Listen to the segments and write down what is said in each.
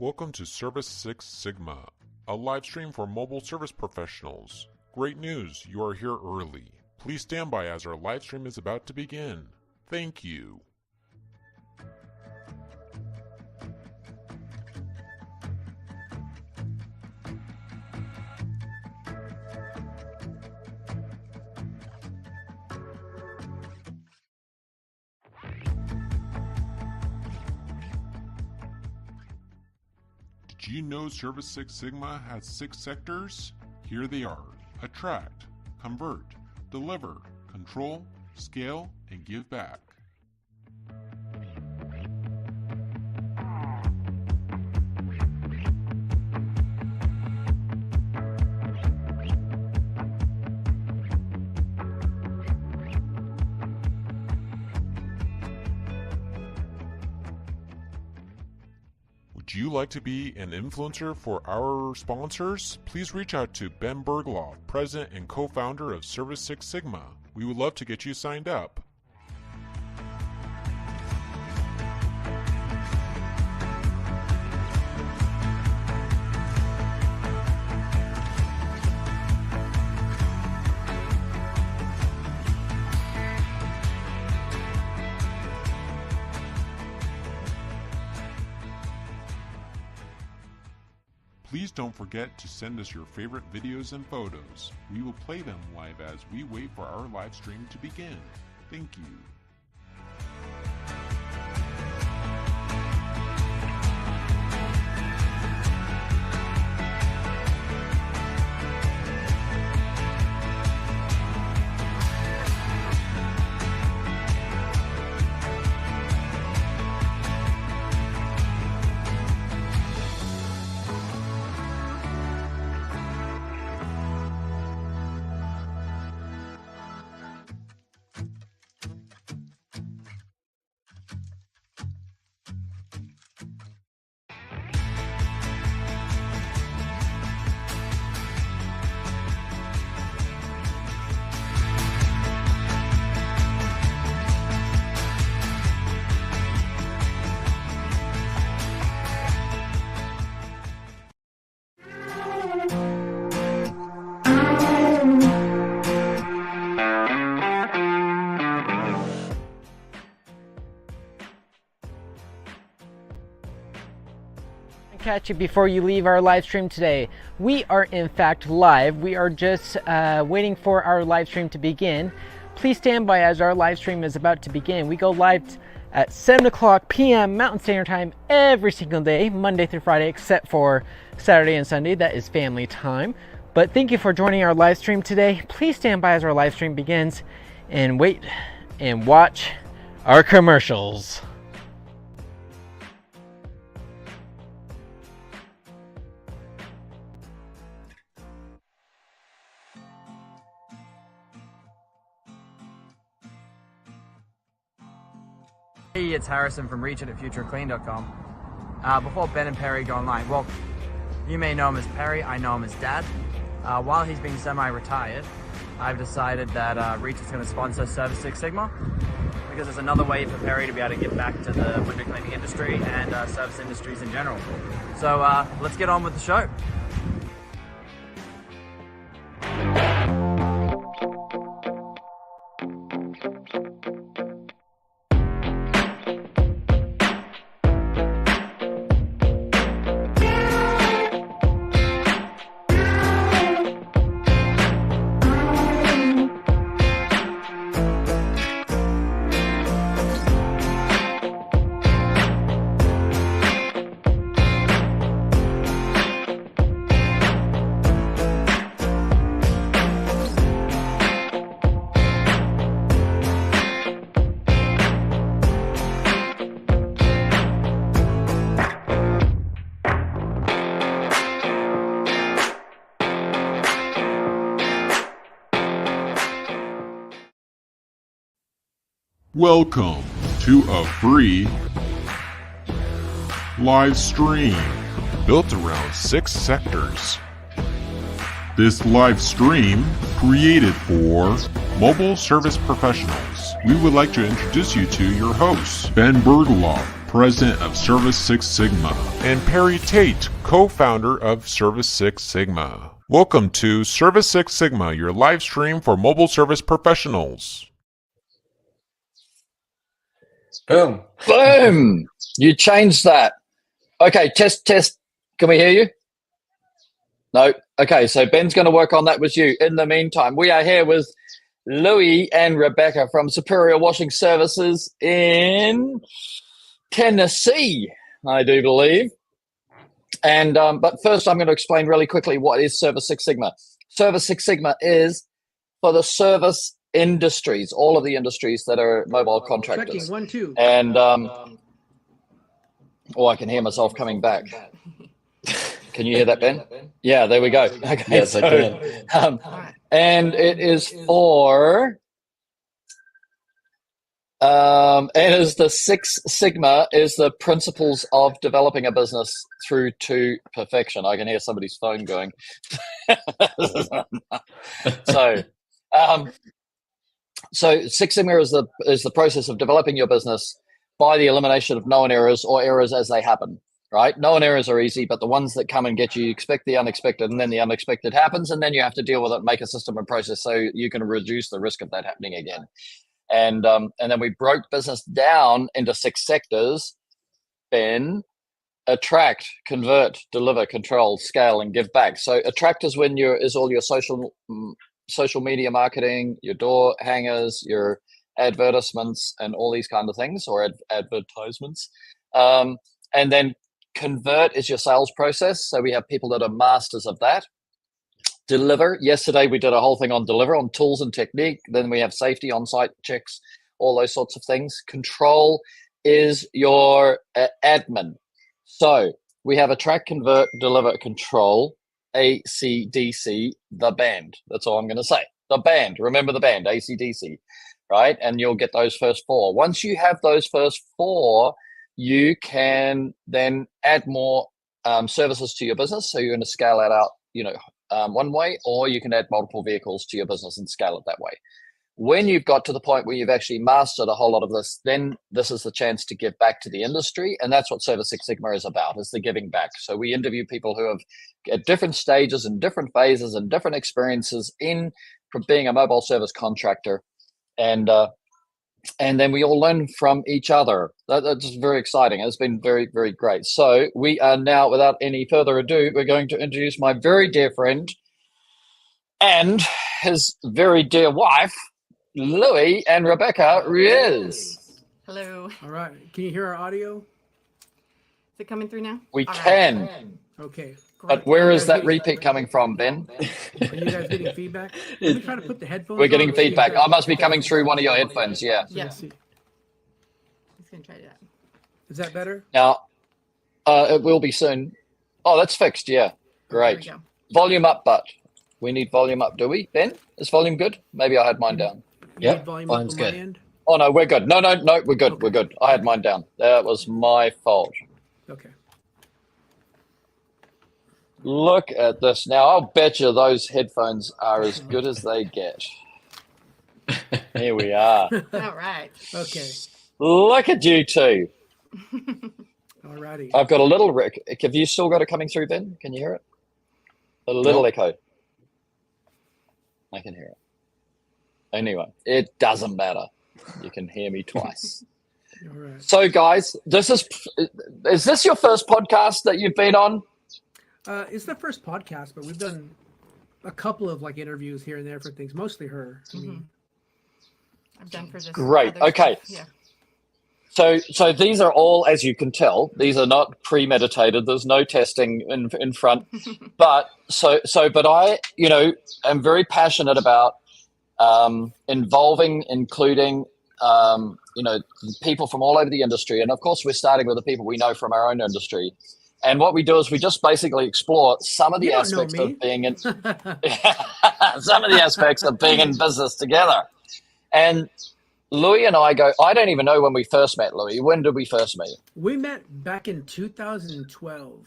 Welcome to Service Six Sigma, a live stream for mobile service professionals. Great news, you are here early. Please stand by as our live stream is about to begin. Thank you. Did you know Service Six Sigma has 6 sectors? Here they are: attract, convert, deliver, control, scale, and give back. Would you like to be an influencer for our sponsors? Please reach out to Ben Bergloff, President and Co-founder of Service Six Sigma. We would love to get you signed up. Please don't forget to send us your favorite videos and photos. We will play them live as we wait for our live stream to begin. Thank you. Catch you before you leave our live stream today. We are in fact live. We are just waiting for our live stream to begin. Please stand by as our live stream is about to begin. We go live at 7 o'clock p.m. Mountain Standard Time every single day, Monday through Friday, except for Saturday and Sunday. That is family time. But thank you for joining our live stream today. Please stand by as our live stream begins and wait and watch our commercials. Hey, it's Harrison from reachit@futureclean.com. Before Ben and Perry go online, well, you may know him as Perry, I know him as Dad. While he's being semi-retired, I've decided that Reach is going to sponsor Service Six Sigma because it's another way for Perry to be able to give back to the window cleaning industry and service industries in general. So let's get on with the show. Welcome to a free live stream built around 6 sectors. This live stream created for mobile service professionals. We would like to introduce you to your host, Ben Bergloff, President of Service Six Sigma, and Perry Tate, co-founder of Service Six Sigma. Welcome to Service Six Sigma, your live stream for mobile service professionals. Boom. Boom! You changed that. Okay, test. Can we hear you? No. Okay, so Ben's going to work on that with you. In the meantime, we are here with Louis and Rebecca from Superior Washing Services in Tennessee, I do believe. And but first, I'm going to explain really quickly what is Service Six Sigma. Service Six Sigma is for the service industries, all of the industries that are mobile contractors. Checking 1, 2. And I can hear myself coming back. Can you hear that, Ben? Yeah, there we go. Okay, Yes, I can. And it is for, it is the Six Sigma is the principles of developing a business through to perfection. I can hear somebody's phone going. So Six Sigma is the process of developing your business by the elimination of known errors or errors as they happen. Right? Known errors are easy, but the ones that come and get you, expect the unexpected, and then the unexpected happens, and then you have to deal with it, make a system and process so you can reduce the risk of that happening again. And then we broke business down into 6 sectors: Ben, attract, convert, deliver, control, scale, and give back. So attract is when is all your social media marketing, your door hangers, your advertisements, and all these kind of things, or advertisements. And then convert is your sales process. So we have people that are masters of that. Deliver. Yesterday we did a whole thing on deliver, on tools and technique. Then we have safety, on-site checks, all those sorts of things. Control is your admin. So we have attract, convert, deliver, control, ACDC, the band. That's all I'm going to say. The band. Remember the band, ACDC, right? And you'll get those first 4. Once you have those first 4, you can then add more services to your business. So you're going to scale that out, one way, or you can add multiple vehicles to your business and scale it that way. When you've got to the point where you've actually mastered a whole lot of this, then this is the chance to give back to the industry. And that's what Service Six Sigma is about, is the giving back. So we interview people who have at different stages and different phases and different experiences from being a mobile service contractor. And then we all learn from each other. That's very exciting. It's been very, very great. So we are now, without any further ado, we're going to introduce my very dear friend and his very dear wife, Louis and Rebecca Riz. Hello. All right. Can you hear our audio? Is it coming through now? We All can. Right. Okay. But where is that repeat coming from, Ben? Are you guys getting feedback? Let me try to put the headphones We're getting on. feedback. I must be coming through one of your headphones, yeah. Yeah. Let's see. Just going to try that. Is that better? Now, it will be soon. Oh, that's fixed, yeah. Great. There we go. Volume up, but we need volume up, do we, Ben? Is volume good? Maybe I had mine down. You Yep, need volume mine's up on my good. end? Oh, no, we're good. No, we're good. Okay. We're good. I had mine down. That was my fault. Okay. Look at this. Now, I'll bet you those headphones are as good as they get. Here we are. All right. Okay. Look at you two. All righty. I've got a little... Have you still got it coming through, Ben? Can you hear it? A little echo. I can hear it. Anyway, it doesn't matter. You can hear me twice. All right. So, guys, is this your first podcast that you've been on? It's the first podcast, but we've done a couple of interviews here and there for things, mostly her. I mean, I've done for this. Great. other Okay. stuff. Yeah. So these are all, as you can tell, these are not premeditated. There's no testing in front. But I, am very passionate about including, people from all over the industry. And of course, we're starting with the people we know from our own industry. And what we do is we just basically explore some of the aspects of being in some of the aspects of being in business together. And Louis and I I don't even know when we first met, Louis. When did we first meet? we met back in 2012.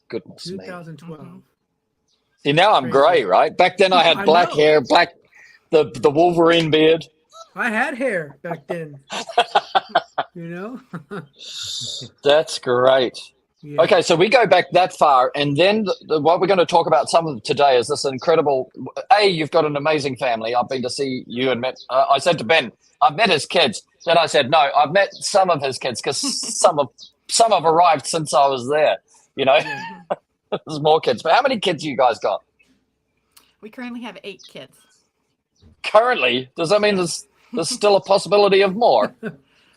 Goodness me. 2012. Mhm. See, now I'm grey, right? Back then I had I black know. hair, the Wolverine beard. I had hair back then. You know? That's great. Yeah. Okay, so we go back that far, and then what we're going to talk about some of today is this incredible. You've got an amazing family. I've been to see you and met. I said to Ben, I've met his kids. Then I said, no, I've met some of his kids because some have arrived since I was there. You know, there's more kids. But how many kids you guys got We currently have 8 kids. currently? Does that mean there's still a possibility of more?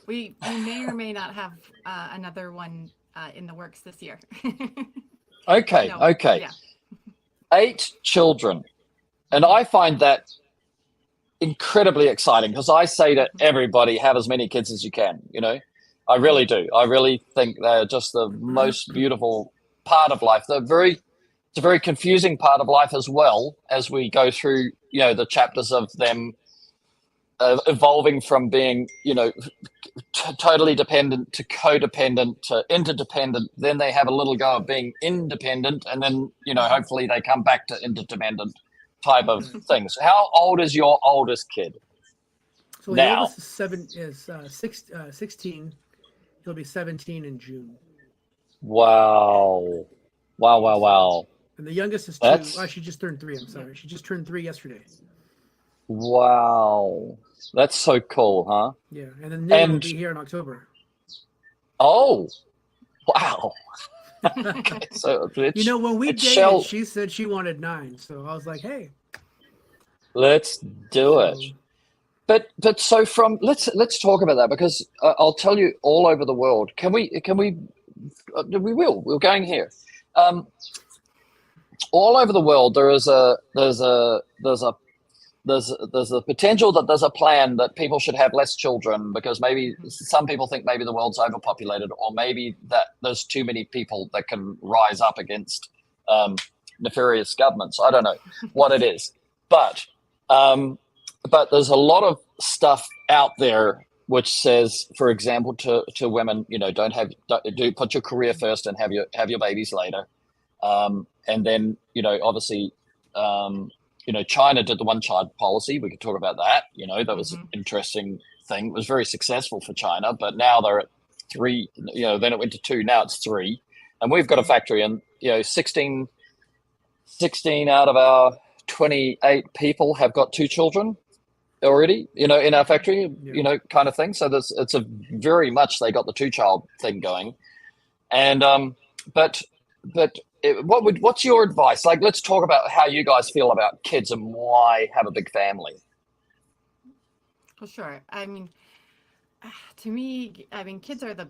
We may or may not have another one in the works this year. Okay, No, okay. Yeah. 8 children. And I find that incredibly exciting because I say to everybody, have as many kids as you can, you know? I really do. I really think they're just the most beautiful part of life. It's a very confusing part of life as well as we go through, you know, the chapters of them evolving from being, you know, totally dependent to codependent to interdependent. Then they have a little go of being independent, and then, you know, hopefully they come back to interdependent type of things. How old is your oldest kid? So the Now. oldest is 16. He'll be 17 in June. Wow. Wow. And the youngest is 2. That's- Oh, she just turned 3. I'm sorry. She just turned 3 yesterday. Wow. That's so cool, huh? Yeah. And then Nate will And- be here in October. Oh, wow. Okay, so You know, when we it's dated, Shell- she said she wanted 9. So I was like, hey. let's do it. So, But so from let's talk about that because I'll tell you all over the world. We're going here. All over the world, there's a potential that there's a plan that people should have less children because maybe some people think maybe the world's overpopulated or maybe that there's too many people that can rise up against nefarious governments. I don't know what it is, but there's a lot of stuff out there which says, for example, to women, you know, do put your career first and have your babies later, and then, you know, obviously. You know, China did the one-child policy. We could talk about that. You know, that was an interesting thing. It was very successful for China, but now they're at 3. You know, then it went to 2. Now it's 3, and we've got a factory, and you know, 16 out of our 28 people have got 2 children already. You know, in our factory. You know, kind of thing. So it's a very much they got the 2-child thing going, and but. What's your advice? Like, let's talk about how you guys feel about kids and why have a big family. Well, sure. I mean, to me, I mean, kids are the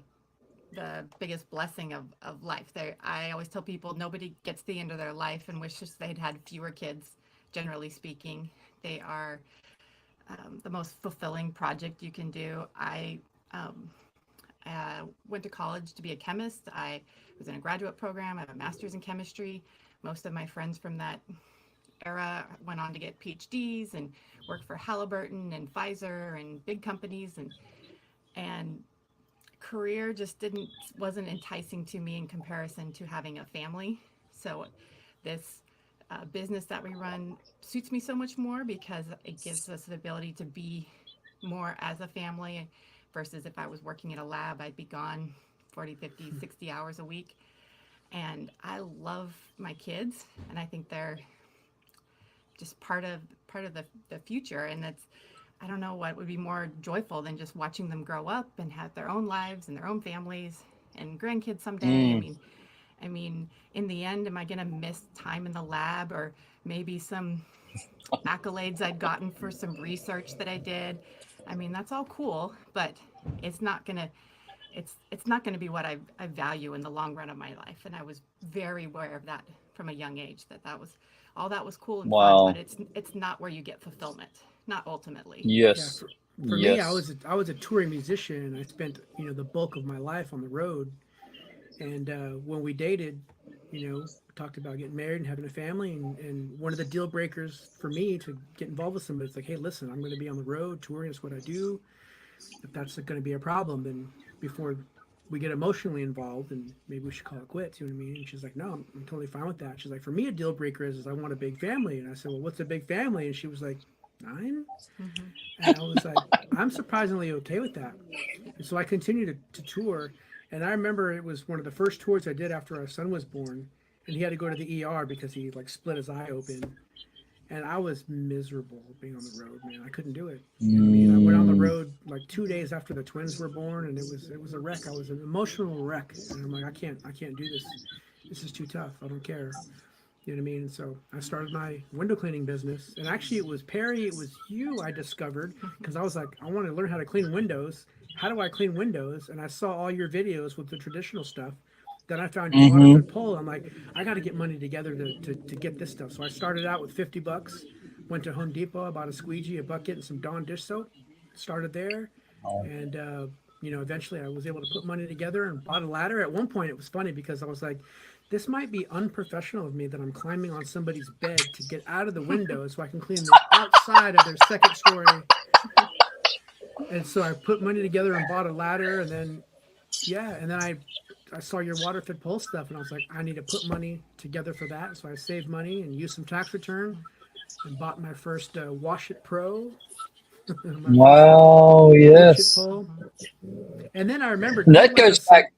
biggest blessing of life. I always tell people nobody gets to the end of their life and wishes they'd had fewer kids. Generally speaking, they are the most fulfilling project you can do. I went to college to be a chemist. I was in a graduate program. I have a master's in chemistry. Most of my friends from that era went on to get PhDs and worked for Halliburton and Pfizer and big companies, and career just wasn't enticing to me in comparison to having a family. So this business that we run suits me so much more because it gives us the ability to be more as a family versus if I was working in a lab, I'd be gone 40, 50, 60 hours a week. And I love my kids, and I think they're just part of the future. And I don't know what would be more joyful than just watching them grow up and have their own lives and their own families and grandkids someday. I mean, in the end, am I going to miss time in the lab or maybe some accolades I'd gotten for some research that I did? I mean, that's all cool, but it's not going to be what I value in the long run of my life. And I was very aware of that from a young age, that was cool and fun, but it's not where you get fulfillment, not ultimately. Yes. Yeah, for me, I was a touring musician, and I spent, you know, the bulk of my life on the road. And when we dated, you know, we talked about getting married and having a family, and one of the deal breakers for me to get involved with somebody is like, hey, listen, I'm going to be on the road touring. It's what I do. If that's going to be a problem, then before we get emotionally involved, and maybe we should call it quits. You know what I mean? And she's like, no, I'm totally fine with that. She's like, for me, a deal breaker is I want a big family. And I said, well, what's a big family? And she was like, 9. Mhm. And I was like, I'm surprisingly okay with that. And so I continued to tour. And I remember it was one of the first tours I did after our son was born. And he had to go to the ER because he like split his eye open. And I was miserable being on the road, man. I couldn't do it. You know what I mean? I went on the road like 2 days after the twins were born, and it was a wreck. I was an emotional wreck. And I'm like, I can't do this. This is too tough. I don't care. You know what I mean? And so I started my window cleaning business. And actually, it was Perry, it was you I discovered because I was like, I want to learn how to clean windows. How do I clean windows? And I saw all your videos with the traditional stuff. Then I found your waterford pole. I'm like, I got to get money together to get this stuff. So I started out with $50. Went to Home Depot, I bought a squeegee, a bucket, and some Dawn dish soap. Started there. And, eventually I was able to put money together and bought a ladder. At one point, it was funny because I was like, this might be unprofessional of me that I'm climbing on somebody's bed to get out of the window so I can clean the outside of their second story. And so I put money together and bought a ladder. And then, I saw your water-fed pole stuff, and I was like, I need to put money together for that. So I saved money and used some tax return and bought my first Wash It Pro. Wow, yes. Pole. And then I remembered That goes back.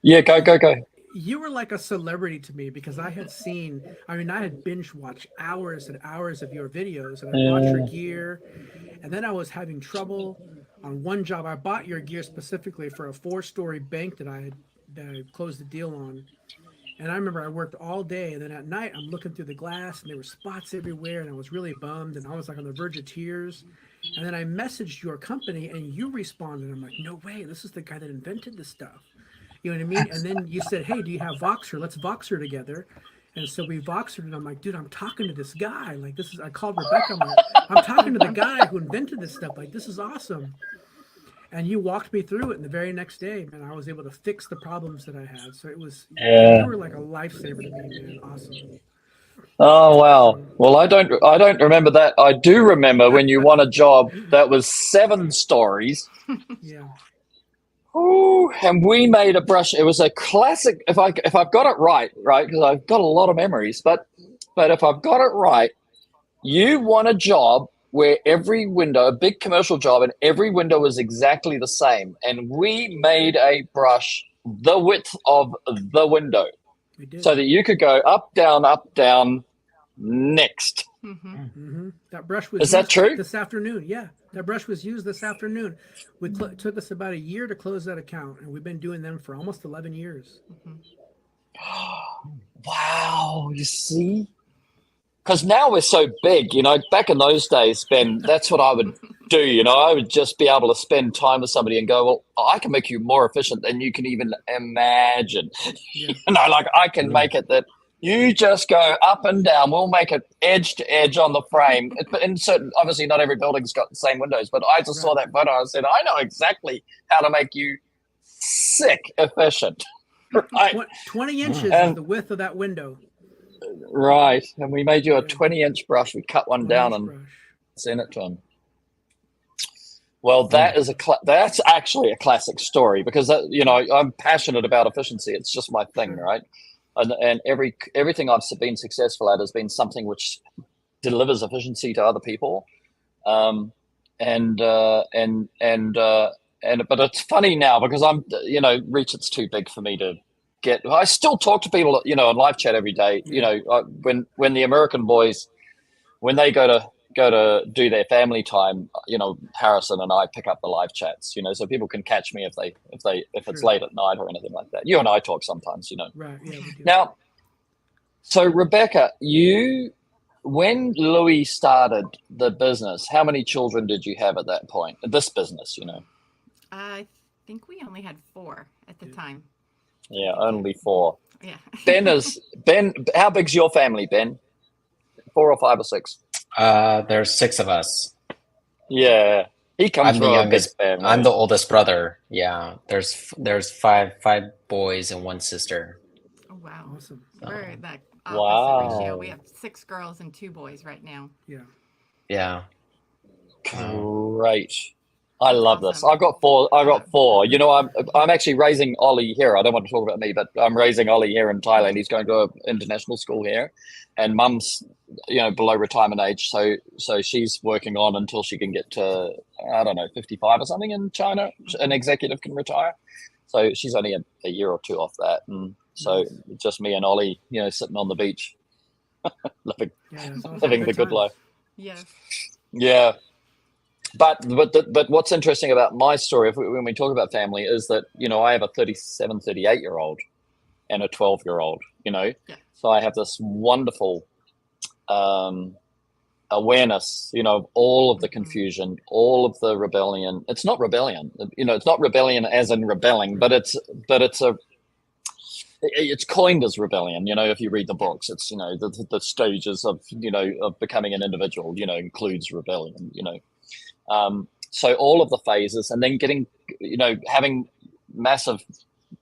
Yeah, go. You were like a celebrity to me because I had binge watched hours and hours of your videos, and I bought your gear. And then I was having trouble on one job. I bought your gear specifically for a 4-story bank that I closed the deal on. And I remember I worked all day, and then at night I'm looking through the glass, and there were spots everywhere, and I was really bummed, and I was like on the verge of tears. And then I messaged your company, and you responded. I'm like, no way, this is the guy that invented this stuff. You know what I mean? And then you said, hey, do you have Voxer? Let's Voxer together. And so we Voxered, and I'm like, dude, I'm talking to this guy. Like, I called Rebecca. I'm like, I'm talking to the guy who invented this stuff. Like, this is awesome. And you walked me through it. And the very next day, man, I was able to fix the problems that I had. So you were like a lifesaver to me, man. Awesome. Oh, wow. Well, I don't remember that. I do remember when you won a job that was 7 stories. Yeah. Ooh, and we made a brush. It was a classic. If I've got it right, because I've got a lot of memories, but if I've got it right, you won a job where every window, a big commercial job, and every window was exactly the same. And we made a brush the width of the window so that you could go up, down, next. Mm-hmm. Mm-hmm. That brush was Is that true? This afternoon. Yeah, that brush was used this afternoon. It took us about a year to close that account, and we've been doing them for almost 11 years. Mm-hmm. Wow, you see? Because now we're so big, back in those days, Ben, that's what I would do. I would just be able to spend time with somebody and go, well, I can make you more efficient than you can even imagine. Yeah. I can make it that you just go up and down. We'll make it edge to edge on the frame. And certain, obviously not every building's got the same windows, but I just saw that photo. I said, I know exactly how to make you sick efficient. Right. 20 inches is the width of that window. Right. And we made you a 20-inch brush. We cut one down and sent it to him. Well, that's actually a classic story because I'm passionate about efficiency. It's just my thing, right? And everything I've been successful at has been something which delivers efficiency to other people. But it's funny now because I'm, Reach It's too big for me to get. I still talk to people, on live chat every day. When the American boys, when they go to do their family time, Harrison and I pick up the live chats, so people can catch me if it's late at night or anything like that. You and I talk sometimes, Right. Yeah. We do. Now, so Rebecca, when Louis started the business, how many children did you have at that point? This business, I think we only had 4 at the time. Yeah, only 4. Yeah. Ben, how big's your family, Ben? 4 or 5 or 6? There's 6 of us. Yeah. He comes from a big family. I'm the oldest brother. Yeah. There's five boys and 1 sister. Oh, wow. Awesome. We're that opposite ratio. We have 6 girls and 2 boys right now. Yeah. Yeah. Great. I That's love this. awesome. I've got four. You know, I'm actually raising Ollie here. I don't want to talk about me, but I'm raising Ollie here in Thailand. He's going to an international school here, and Mum's, you know, below retirement age, so she's working on until she can get to, I don't know, 55 or something in China. An executive can retire, so she's only a year or two off that, and so just me and Ollie, you know, sitting on the beach, living Yeah, that's awesome. living the Good good times. life. Yes. Yeah. But what's interesting about my story, when we talk about family, is that, you know, I have a 38-year-old and a 12-year-old, you know, Yeah. so I have this wonderful awareness, you know, of all of the confusion, all of the rebellion. It's not rebellion, you know, it's not rebellion as in rebelling, but it's coined as rebellion, you know, if you read the books. It's, you know, the stages of, you know, of becoming an individual, you know, includes rebellion, you know. So all of the phases, and then getting, you know, having massive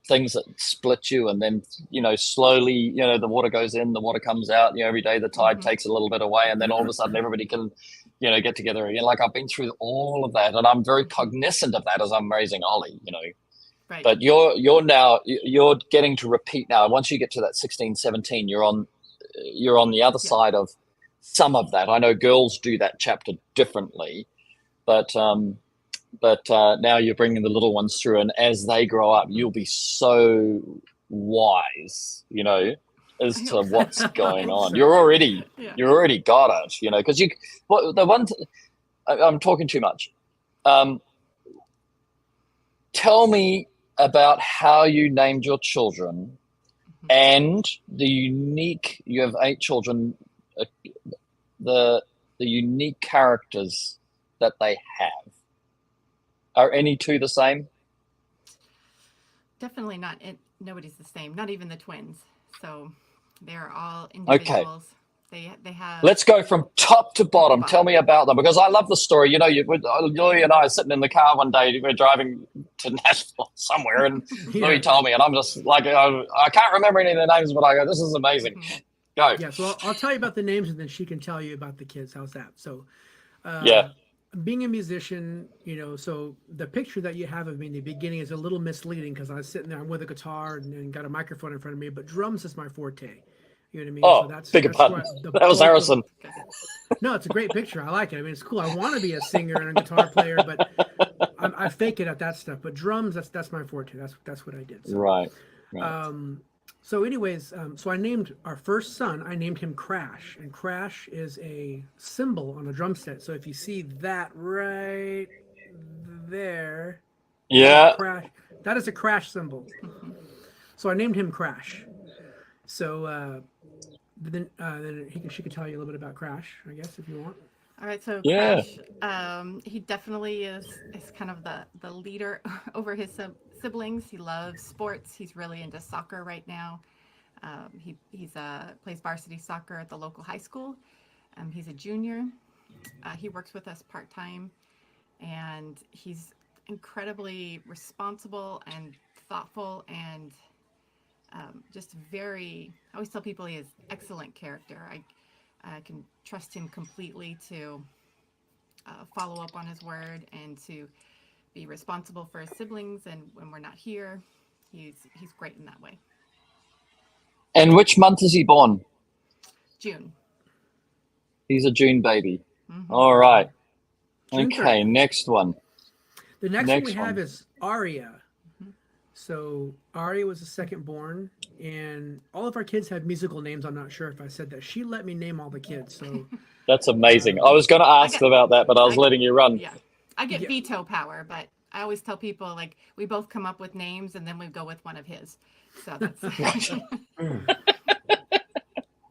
things that split you, and then, you know, slowly, you know, the water goes in, the water comes out, you know, every day the tide takes a little bit away, and then all of a sudden everybody can, you know, get together again. Like, I've been through all of that, and I'm very cognizant of that as I'm raising Ollie, you know. Right. But you're getting to repeat now. Once you get to that 16, 17, you're on the other side of some of that. I know girls do that chapter differently, but now you're bringing the little ones through, and as they grow up, you'll be so wise, you know, as to what's going on. You're already got it, you know, because I'm talking too much. Tell me about how you named your children and you have 8 children, the unique characters that they have. Are any two the same? Definitely not. Nobody's the same. Not even the twins. So they're all individuals. They have. Let's go from top to bottom. Tell me about them, because I love the story. You know, Louis and I are sitting in the car one day. We're driving to Nashville somewhere, and Louis told me, and I'm just like, I can't remember any of their names, but I go, this is amazing. Go. Yeah, so I'll tell you about the names, and then she can tell you about the kids. How's that? So, being a musician, you know, so the picture that you have of me in the beginning is a little misleading, because I was sitting there, I'm with a guitar and got a microphone in front of me, but drums is my forte. You know what I mean? Oh, so that's that was Harrison. No, it's a great picture. I like it. I mean, it's cool. I want to be a singer and a guitar player, but I fake it at that stuff. But drums, that's my forte. That's what I did. So, right. So anyways, so I named our first son, I named him Crash. And Crash is a cymbal on a drum set. So if you see that right there, Crash, that is a crash cymbal. So I named him Crash. So then she can tell you a little bit about Crash, I guess, if you want. All right, so Crash, he definitely is kind of the leader over his siblings. He loves sports. He's really into soccer right now. He plays varsity soccer at the local high school. He's a junior. He works with us part-time, and he's incredibly responsible and thoughtful, and just very, I always tell people he has excellent character. I can trust him completely to follow up on his word and to be responsible for his siblings. And when we're not here, he's great in that way. And which month is he born? June. He's a June baby. All right. June okay, 30th. Next one. The next one we have is Aria. So Aria was the second born, and all of our kids have musical names. I'm not sure if I said that. She let me name all the kids. So that's amazing. I was going to ask about that, but I was letting you run. Yeah, I get veto power, but I always tell people, like, we both come up with names and then we go with one of his. So that's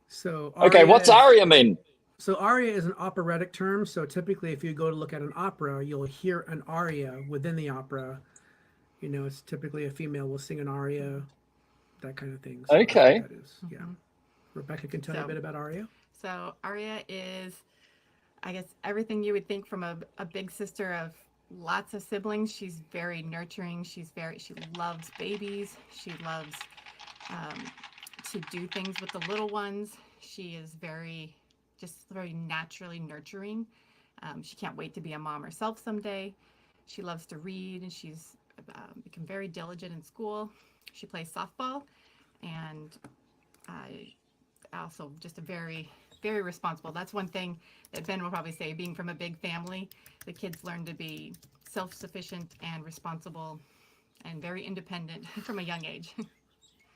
So okay, what's Aria mean? So aria is an operatic term. So typically, if you go to look at an opera, you'll hear an aria within the opera. You know, it's typically a female will sing an aria, that kind of thing. So okay. that is, yeah. Rebecca can tell you a bit about aria. So Aria is, I guess, everything you would think from a big sister of lots of siblings. She's very nurturing. She loves babies. She loves to do things with the little ones. She is very naturally nurturing. She can't wait to be a mom herself someday. She loves to read, and she's become very diligent in school. She plays softball, and also just a very, very responsible. That's one thing that Ben will probably say, being from a big family, the kids learn to be self-sufficient and responsible and very independent from a young age.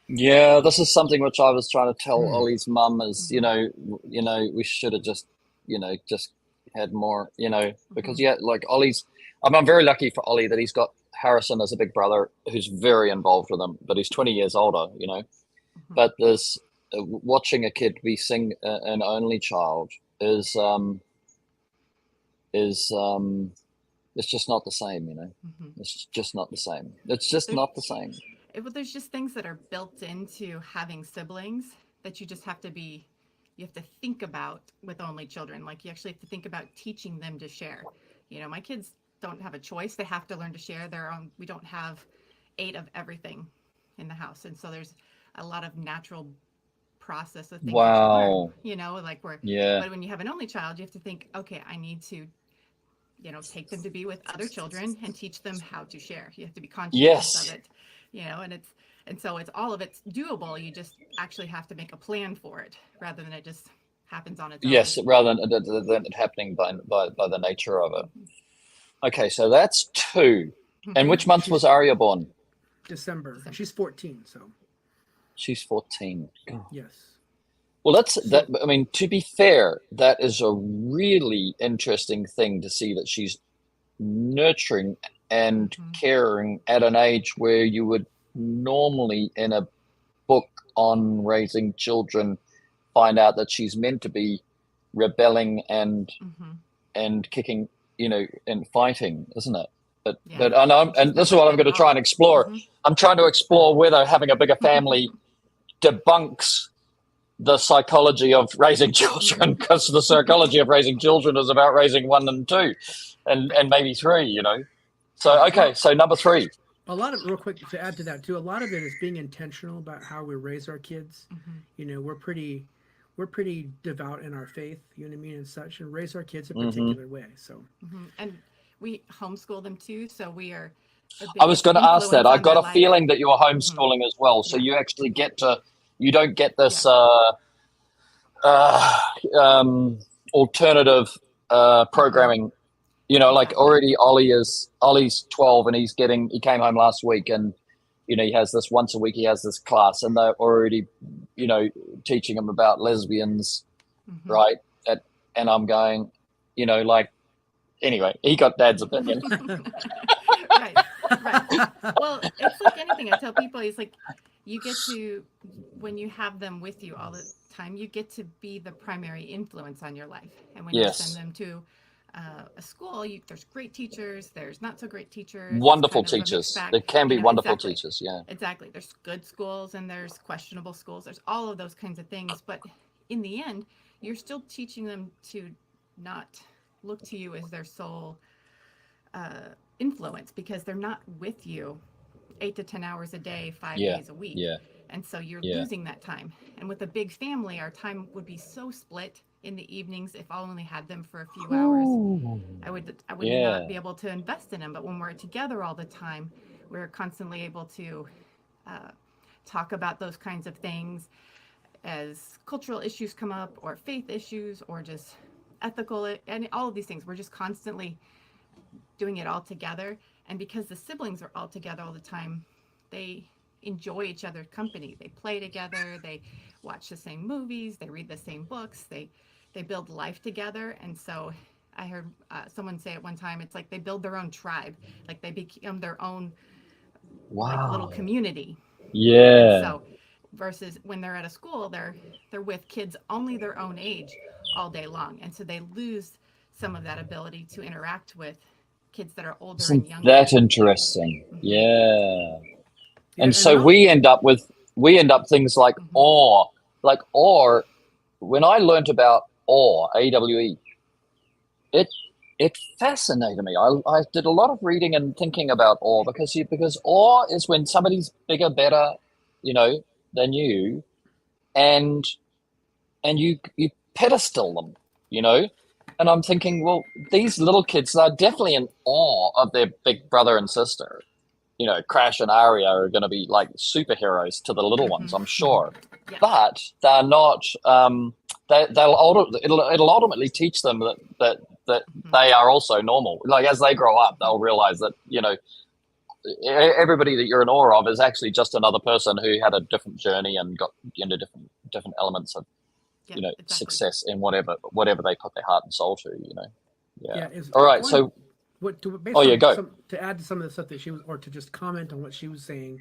Yeah, this is something which I was trying to tell Ollie's mum is, we should have just, just had more, because like Ollie's, I'm very lucky for Ollie that he's got Harrison as a big brother who's very involved with him, but he's 20 years older, But there's watching a kid be an only child is it's just not the same, It's just not the same. It's just not the same. Well, there's just things that are built into having siblings that you just have to think about with only children. Like, you actually have to think about teaching them to share. My kids don't have a choice. They have to learn to share their own. We don't have 8 of everything in the house. And so there's a lot of natural process of things. Wow. That you learn, but when you have an only child, you have to think, okay, I need to, take them to be with other children and teach them how to share. You have to be conscious of it, and so it's all of it's doable. You just actually have to make a plan for it rather than it just happens on its own. Yes, rather than it happening by the nature of it. Okay, so that's 2. And which month was Aria born? December. She's 14, so. She's 14. Yes. Well, to be fair, that is a really interesting thing to see that she's nurturing and caring at an age where you would normally, in a book on raising children, find out that she's meant to be rebelling and kicking, and fighting, isn't it? But this is what I'm going to try and explore. I'm trying to explore whether having a bigger family debunks the psychology of raising children, because the psychology of raising children is about raising 1 and 2 and maybe 3, So, okay, so number 3. A lot of, real quick to add to that too, a lot of it is being intentional about how we raise our kids. We're pretty devout in our faith, and such, and raise our kids a particular way. So, and we homeschool them too. So we are. I was going to ask that. I got a feeling that you were homeschooling as well. So you actually you don't get this alternative programming. Already Ollie's 12 and he came home last week and, he has this once a week, he has this class and they're already, teaching him about lesbians, right? And I'm going, anyway, he got Dad's opinion. Right. Well, it's like anything. I tell people, it's like you get to, when you have them with you all the time, you get to be the primary influence on your life. And when you send them to a school, there's great teachers, there's not so great teachers, wonderful teachers. There can be wonderful teachers. Yeah, exactly. There's good schools and there's questionable schools. There's all of those kinds of things. But in the end, you're still teaching them to not look to you as their sole influence, because they're not with you 8 to 10 hours a day, 5 days a week. And so you're losing that time. And with a big family, our time would be so split in the evenings. If I only had them for a few hours, I would not be able to invest in them. But when we're together all the time, we're constantly able to talk about those kinds of things as cultural issues come up, or faith issues, or just ethical, and all of these things. We're just constantly doing it all together. And because the siblings are all together all the time, they enjoy each other's company. They play together, they watch the same movies, they read the same books, they build life together. And so I heard someone say at one time, it's like they build their own tribe, like they become their own little community. And so versus when they're at a school, they're with kids only their own age all day long, and so they lose some of that ability to interact with kids that are older and younger. That's interesting. And so we end up things like awe, when I learned about awe, AWE, it fascinated me. I did a lot of reading and thinking about awe, because awe is when somebody's bigger, better, than you, and you pedestal them, And I'm thinking, well, these little kids are definitely in awe of their big brother and sister. You know, Crash and Arya are going to be like superheroes to the little ones, I'm sure. Yeah. But they're not. It'll ultimately teach them that they are also normal. Like as they grow up, they'll realize that everybody that you're in awe of is actually just another person who had a different journey and got into different elements of exactly. success in whatever they put their heart and soul to. Yeah. All right. So. To add to some of the stuff that she was, or to just comment on what she was saying,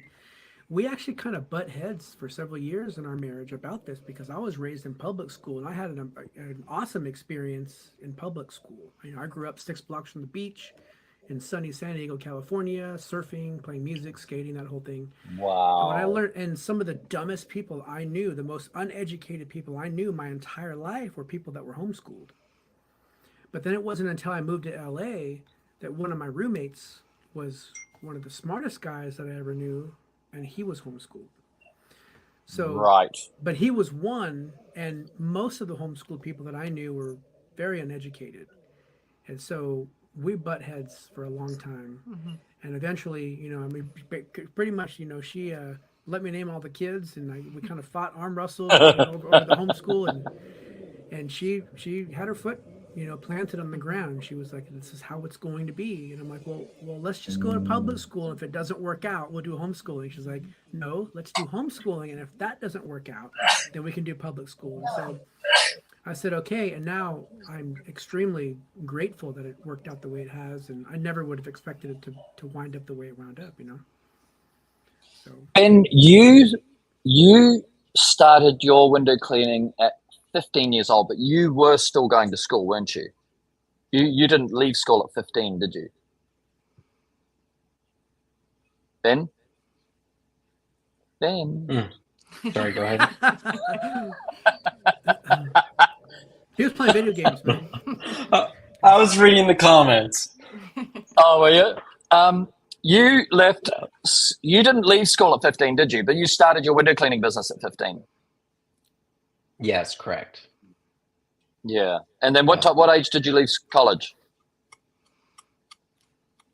we actually kind of butt heads for several years in our marriage about this because I was raised in public school and I had an awesome experience in public school. I grew up 6 blocks from the beach in sunny San Diego, California, surfing, playing music, skating, that whole thing. Wow. And what I learned, and some of the dumbest people I knew, the most uneducated people I knew my entire life were people that were homeschooled. But then it wasn't until I moved to LA that one of my roommates was one of the smartest guys that I ever knew, and he was homeschooled. So, right. But he was one, and most of the homeschooled people that I knew were very uneducated. And so we butt heads for a long time. Mm-hmm. And eventually, pretty much, she let me name all the kids, and we kind of fought arm wrestled over the homeschool, and she had her foot planted on the ground. She was like, this is how it's going to be. And I'm like, well, let's just go to public school. If it doesn't work out, we'll do homeschooling. She's like, no, let's do homeschooling. And if that doesn't work out, then we can do public school. So I said, okay. And now I'm extremely grateful that it worked out the way it has. And I never would have expected it to wind up the way it wound up, So. And you started your window cleaning at 15 years old, but you were still going to school, weren't you? You didn't leave school at 15, did you? Ben? Sorry, go ahead. He was playing video games, man. I was reading the comments. Oh, were you? You didn't leave school at 15, did you? But you started your window cleaning business at 15. Yes, correct. Yeah. And then what age did you leave college?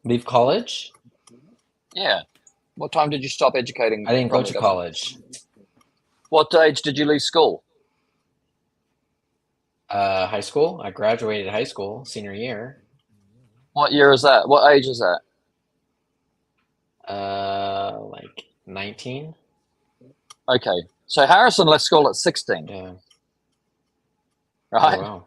Leave college? Yeah. What time did you stop educating? I didn't go to college. What age did you leave school? High school. I graduated high school, senior year. What year is that? What age is that? Like 19. Okay. So Harrison left school at 16. Yeah. Right? Oh, wow.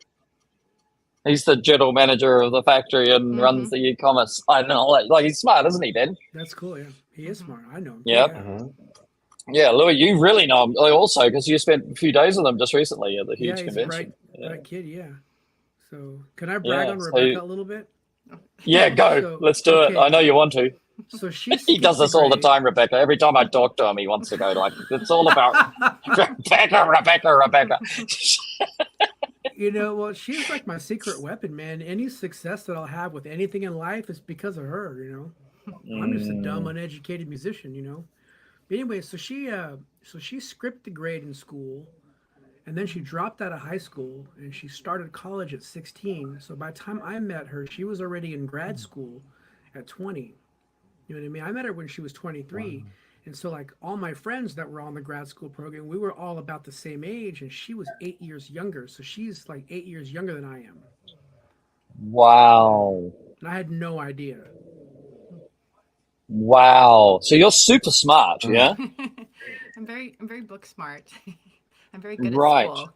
He's the general manager of the factory and runs the e-commerce. I know, like he's smart, isn't he, Ben? That's cool, yeah. He is smart. I know him. Yep. Yeah. Mm-hmm. Yeah, Louis, you really know him also because you spent a few days with him just recently at the huge convention. Bright kid, yeah. So can I brag on Rebecca a little bit? Yeah, go. Let's do it. I know you want to. So he does this all the time, Rebecca. Every time I talk to him, he wants to go like, it's all about Rebecca. Well, she's like my secret weapon, man. Any success that I'll have with anything in life is because of her, I'm just a dumb, uneducated musician, But anyway, so she skipped the grade in school, and then she dropped out of high school, and she started college at 16. So by the time I met her, she was already in grad school at 20. You know what I mean? I met her when she was 23. Wow. And so like all my friends that were on the grad school program, we were all about the same age, and she was 8 years younger. So she's like 8 years younger than I am. Wow. And I had no idea. Wow. So you're super smart, yeah? I'm very book smart. I'm very good at school.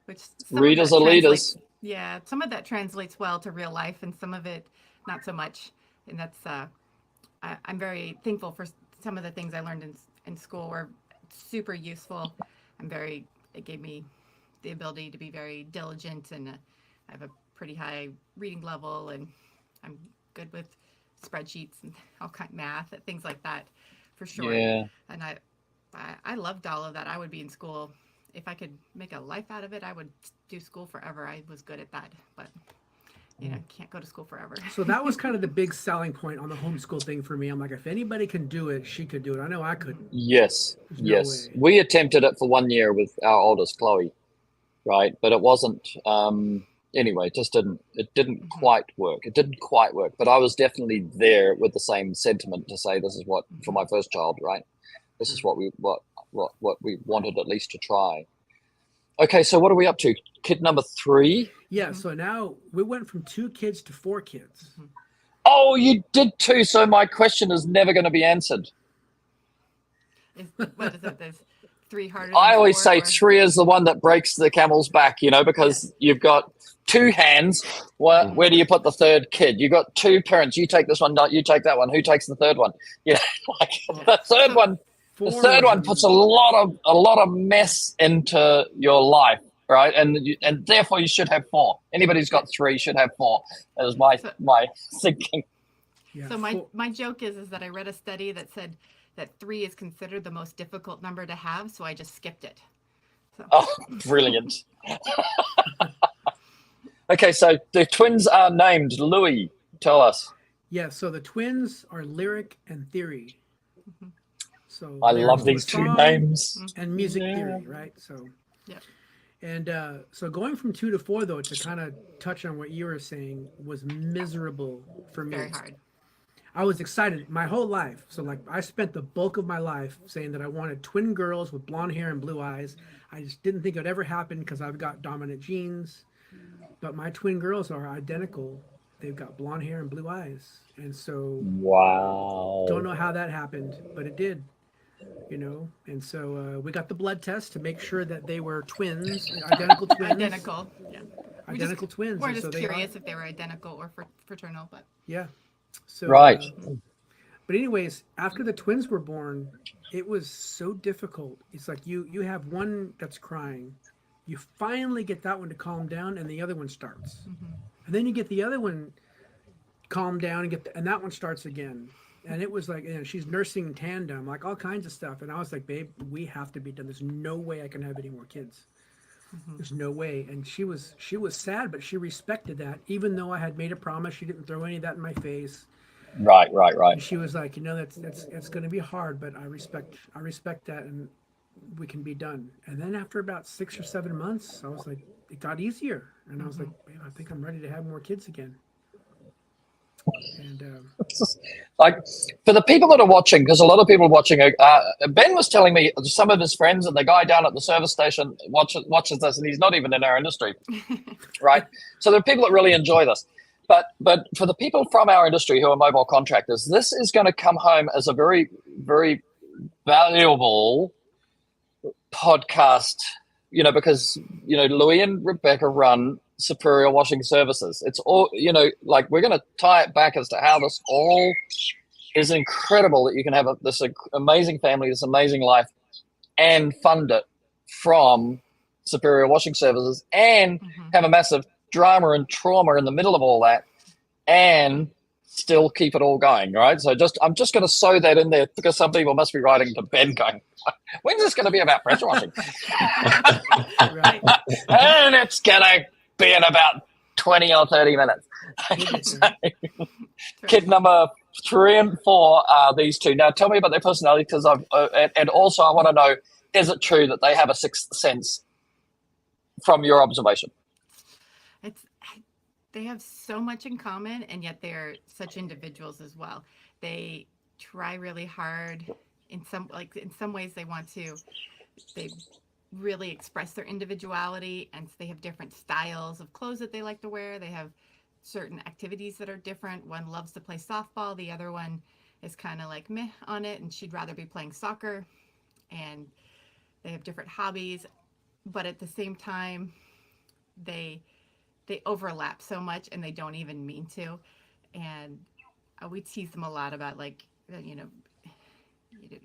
Which readers are leaders. Yeah, some of that translates well to real life, and some of it not so much. And that's I'm very thankful for some of the things I learned in school were super useful. It gave me the ability to be very diligent, and I have a pretty high reading level, and I'm good with spreadsheets and all kind of math, things like that, for sure. Yeah. And I loved all of that. I would be in school. If I could make a life out of it, I would do school forever. I was good at that, but can't go to school forever. So that was kind of the big selling point on the homeschool thing for me. I'm like, if anybody can do it, she could do it. I know I couldn't. Yes. We attempted it for 1 year with our oldest, Chloe, right? But it wasn't anyway, it didn't quite work. It didn't quite work, but I was definitely there with the same sentiment to say, this is what, for my first child, right? This is what we wanted at least to try. Okay, so what are we up to? Kid number 3? Yeah, so now we went from 2 kids to 4 kids. Oh, you did too. So my question is never going to be answered. What is it? There's 3 harder. I always 4, say or... 3 is the one that breaks the camel's back, because you've got 2 hands. Where do you put the 3rd kid? You've got 2 parents. You take this one, you take that one. Who takes the 3rd one? The third one. The 3rd one puts a lot of mess into your life, right? And therefore you should have 4. Anybody who's got 3 should have 4. That is my thinking. Yeah. So my joke is that I read a study that said that 3 is considered the most difficult number to have, so I just skipped it. So. Oh, brilliant. Okay, so the twins are named. Louis, tell us. Yeah, so the twins are Lyric and Theory. So I love these 2 names. And Music Theory, right? So yeah. And so going from 2 to 4, though, to kind of touch on what you were saying, was miserable for me. Very hard. I was excited my whole life. So like I spent the bulk of my life saying that I wanted twin girls with blonde hair and blue eyes. I just didn't think it would ever happen because I've got dominant genes. But my twin girls are identical. They've got blonde hair and blue eyes. And so wow. Don't know how that happened, but it did. And so we got the blood test to make sure that they were twins, identical twins. Identical, yeah. Identical twins. We're just so curious if they were identical or fraternal, but yeah. So right. But anyways, after the twins were born, it was so difficult. It's like you have one that's crying, you finally get that one to calm down, and the other one starts, and then you get the other one calm down and that one starts again. And it was like, she's nursing in tandem, like all kinds of stuff. And I was like, babe, we have to be done. There's no way I can have any more kids. There's no way. And she was sad, but she respected that. Even though I had made a promise, she didn't throw any of that in my face. Right. And she was like, that's going to be hard, but I respect that, and we can be done. And then after about 6 or 7 months, I was like, it got easier. And I was like, babe, I think I'm ready to have more kids again. And like for the people that are watching, because a lot of people are watching, Ben was telling me some of his friends and the guy down at the service station watches this, and he's not even in our industry, right? So there are people that really enjoy this. But for the people from our industry who are mobile contractors, this is going to come home as a very, very valuable podcast, because, Louis and Rebecca run Superior Washing Services. It's all, like we're going to tie it back as to how this all is incredible, that you can have this amazing family, this amazing life, and fund it from Superior Washing Services, and have a massive drama and trauma in the middle of all that, and still keep it all going, right? So I'm just going to sew that in there, because some people must be writing to Ben going, when's this going to be about pressure washing? right. And it's going to be in about 20 or 30 minutes. So, kid number 3 and 4 are these 2. Now tell me about their personality, because and also I want to know, is it true that they have a sixth sense from your observation? They have so much in common, and yet they're such individuals as well. They try really hard. In some ways they really express their individuality, and they have different styles of clothes that they like to wear. They have certain activities that are different. One loves to play softball. The other one is kind of like meh on it, and she'd rather be playing soccer. And they have different hobbies, but at the same time, they overlap so much, and they don't even mean to. And we tease them a lot about, like,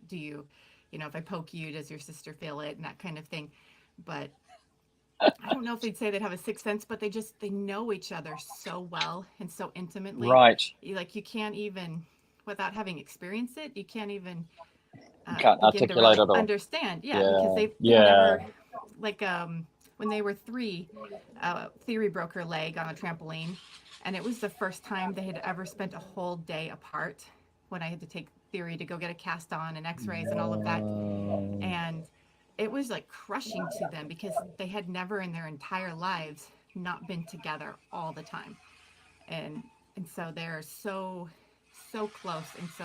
do you, if I poke you, does your sister feel it, and that kind of thing. But I don't know if they'd say they'd have a sixth sense, but they know each other so well and so intimately. Right. You can't even, without having experienced it, you can't even can't articulate it all. Understand. Yeah, because they've never, like, when they were 3, Theory broke her leg on a trampoline, and it was the first time they had ever spent a whole day apart, when I had to take Theory to go get a cast on and x-rays and all of that. And it was like crushing to them, because they had never in their entire lives not been together all the time. And so they're so close and so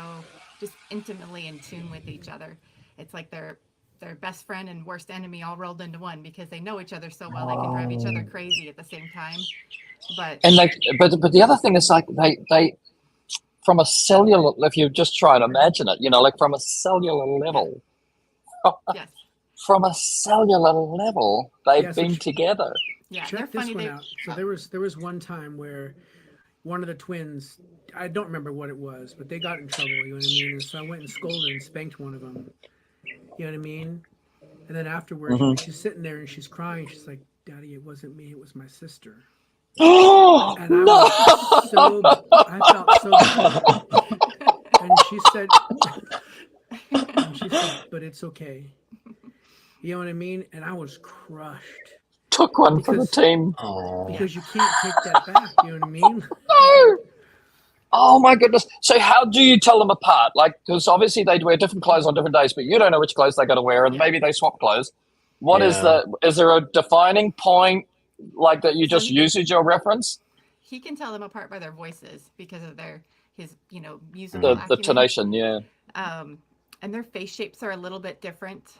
just intimately in tune with each other. It's like they're their best friend and worst enemy all rolled into one because they know each other so well they can drive each other crazy at the same time. But but the other thing is like they from a cellular, if you just try and imagine it, like from a cellular level, yes, from a cellular level, they've been together. Yeah, check they're this funny. one out. So there was one time where one of the twins, I don't remember what it was, but they got in trouble. You know what I mean? And so I went and scolded and spanked one of them. You know what I mean? And then afterwards, she's sitting there and she's crying. She's like, "Daddy, it wasn't me. It was my sister." Oh and I felt so bad. And she said, "But it's okay." You know what I mean? And I was crushed. Took one for the team. Because you can't take that back. You know what I mean? No. Oh my goodness. So how do you tell them apart? Like, because obviously they wear different clothes on different days, but you don't know which clothes they're going to wear, and maybe they swap clothes. Is there a defining point like that you just use as your reference? He can tell them apart by their voices because of his musical the tonation, and their face shapes are a little bit different.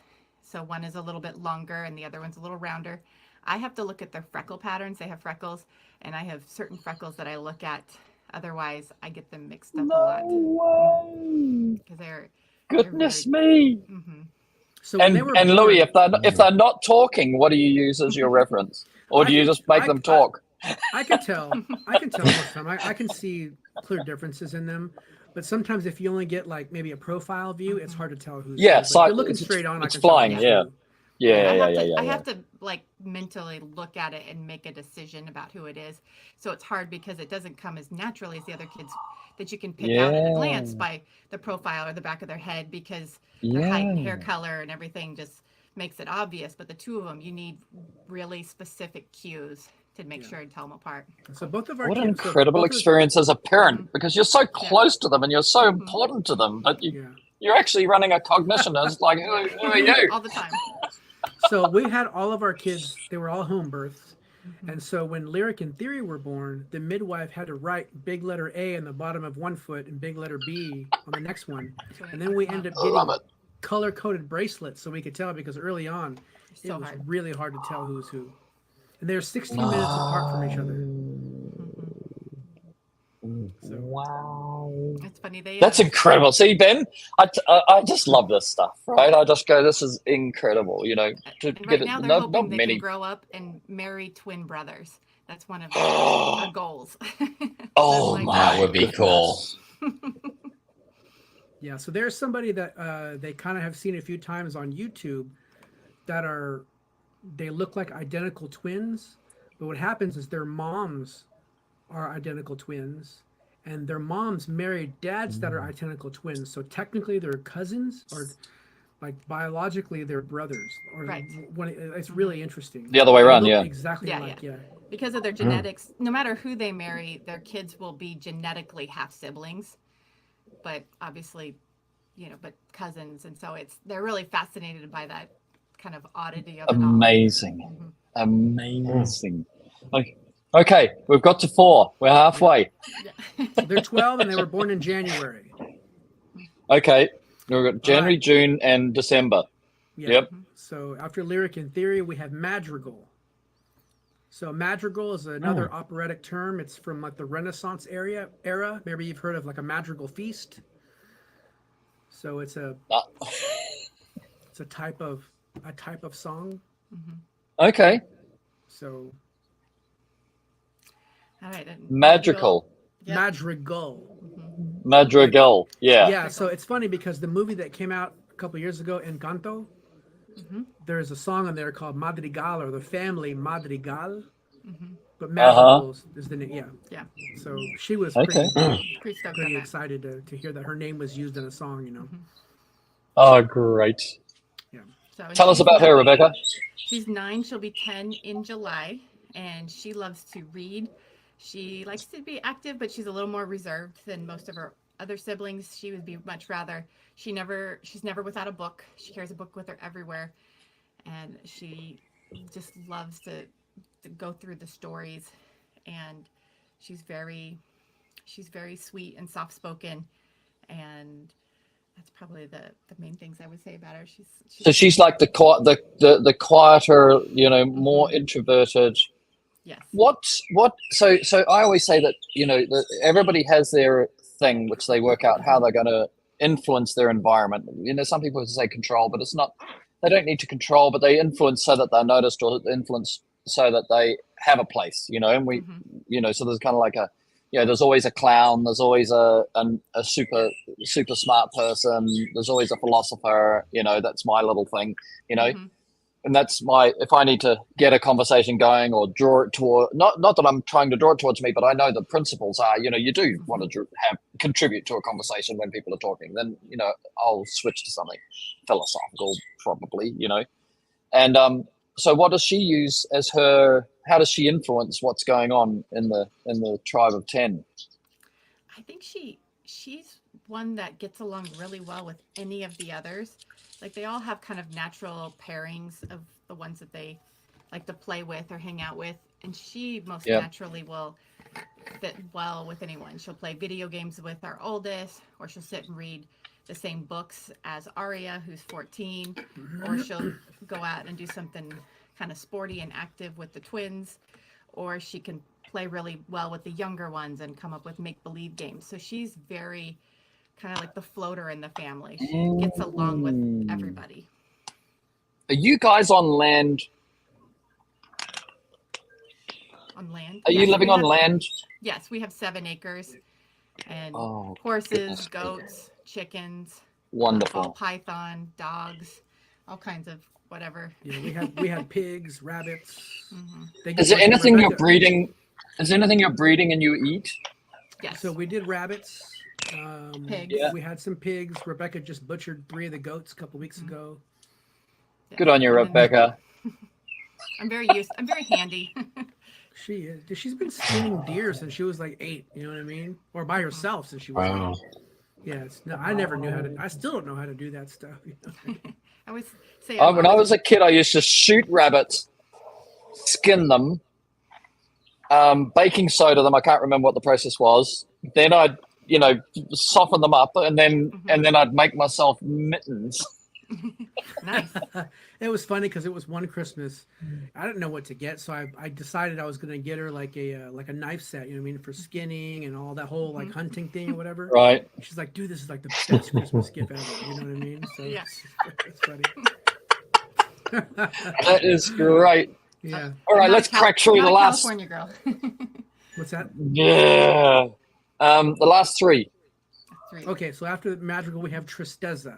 So one is a little bit longer and the other one's a little rounder. I have to look at their freckle patterns. They have freckles, and I have certain freckles that I look at. Otherwise, I get them mixed up a lot. Because they're goodness me. Mm-hmm. So and Louis, if they're not talking, what do you use as your reference, or do you just make them talk? I can tell. I can tell most of the time. I can see clear differences in them. But sometimes if you only get like maybe a profile view, it's hard to tell who's who. But if you're looking straight on, it's flying. I have to like mentally look at it and make a decision about who it is. So it's hard because it doesn't come as naturally as the other kids that you can pick out at a glance by the profile or the back of their head, because their height and hair color and everything just makes it obvious. But the two of them, you need really specific cues to make sure and tell them apart. So both of our what an incredible experience as a parent, because you're so close to them and you're so important to them, but you're actually running a cognition as like, who are you? All the time. So we had all of our kids, they were all home births. And so when Lyric and Theory were born, the midwife had to write big letter A on the bottom of one foot and big letter B on the next one. And then we ended up getting color-coded bracelets so we could tell, because early on, it was really hard to tell who's who. And they're 16 minutes apart from each other. So. Wow. That's funny. That's incredible. See, Ben, I just love this stuff, right? I just go, this is incredible, to and get now it. They're hoping they can grow up and marry twin brothers. That's one of their goals. That would be cool. Yeah, so there's somebody that they kind of have seen a few times on YouTube that they look like identical twins, but what happens is their moms are identical twins, and their moms married dads that are identical twins. So technically they're cousins, or like biologically they're brothers. Or it's really interesting. The other way around, Exactly. Because of their genetics, no matter who they marry, their kids will be genetically half siblings, but obviously, but cousins. And so they're really fascinated by that kind of oddity of it all. Amazing. Okay, we've got to 4. We're halfway. So they're 12 and they were born in January. Okay, we've got January, June, and December. Yep. So after Lyric and Theory, we have Madrigal. So Madrigal is another operatic term. It's from like the Renaissance era. Maybe you've heard of like a madrigal feast. So it's a type of song. Okay. So. All right. Madrigal. Madrigal. Yeah. Yeah. So it's funny because the movie that came out a couple years ago, Encanto, there's a song on there called Madrigal, or the family Madrigal. But Madrigal is the name. Yeah. So she was pretty excited to hear that her name was used in a song. Oh, great. Yeah. So tell us about her, Rebecca. She's 9. She'll be 10 in July, and she loves to read. She likes to be active, but she's a little more reserved than most of her other siblings. She would be much rather. She's never without a book. She carries a book with her everywhere, and she just loves to go through the stories, and she's very sweet and soft spoken, and that's probably the main things I would say about her. So she's like the quieter, you know, more introverted. Yes. So I always say that, you know, that everybody has their thing which they work out how they're going to influence their environment. You know, some people say control, but it's not. They don't need to control, but they influence so that they're noticed, or influence so that they have a place. You know, and we, you know, so there's kind of like a, you know, there's always a clown, there's always a super smart person, there's always a philosopher. You know, that's my little thing. You know. And that's if I need to get a conversation going or draw it toward, not that I'm trying to draw it towards me, but I know the principles are, you know, you do want to contribute to a conversation when people are talking, then, you know, I'll switch to something philosophical probably, you know. And so what does she use as how does she influence what's going on in the tribe of 10? I think she's one that gets along really well with any of the others. Like, they all have kind of natural pairings of the ones that they like to play with or hang out with. And she most naturally will fit well with anyone. She'll play video games with our oldest, or she'll sit and read the same books as Aria, who's 14, or she'll go out and do something kind of sporty and active with the twins, or she can play really well with the younger ones and come up with make-believe games. So she's very kind of like the floater in the family. She gets along with everybody. Are you guys on land? On land? Are you living on land? Yes, we have 7 acres, and horses, goodness, goats, chickens, wonderful, ball python, dogs, all kinds of whatever. Yeah, we have pigs, rabbits. Is there anything you're breeding? Is there anything you're breeding and you eat? Yes. So we did rabbits. Pigs. We had some pigs. Rebecca just butchered 3 of the goats a couple weeks ago. Yeah. Good on you, Rebecca. I'm very handy. She is. She's been skinning deer since she was like 8. You know what I mean? Or by herself since she was 8. Yeah, I never knew how to. I still don't know how to do that stuff. You know? I always say. When I was a kid, I used to shoot rabbits, skin them, baking soda them. I can't remember what the process was. Then I'd, you know, soften them up, and then I'd make myself mittens. Nice. It was funny because it was one Christmas. I didn't know what to get, so I decided I was going to get her like a knife set. You know what I mean, for skinning and all that whole like hunting thing or whatever. Right. She's like, "Dude, this is like the best Christmas gift ever." You know what I mean? So yeah, it's funny. That is great. Yeah. All right, let's crack through the last. California girl. What's that? Yeah. The last 3. 3. Okay, so after Madrigal, we have Tristeza.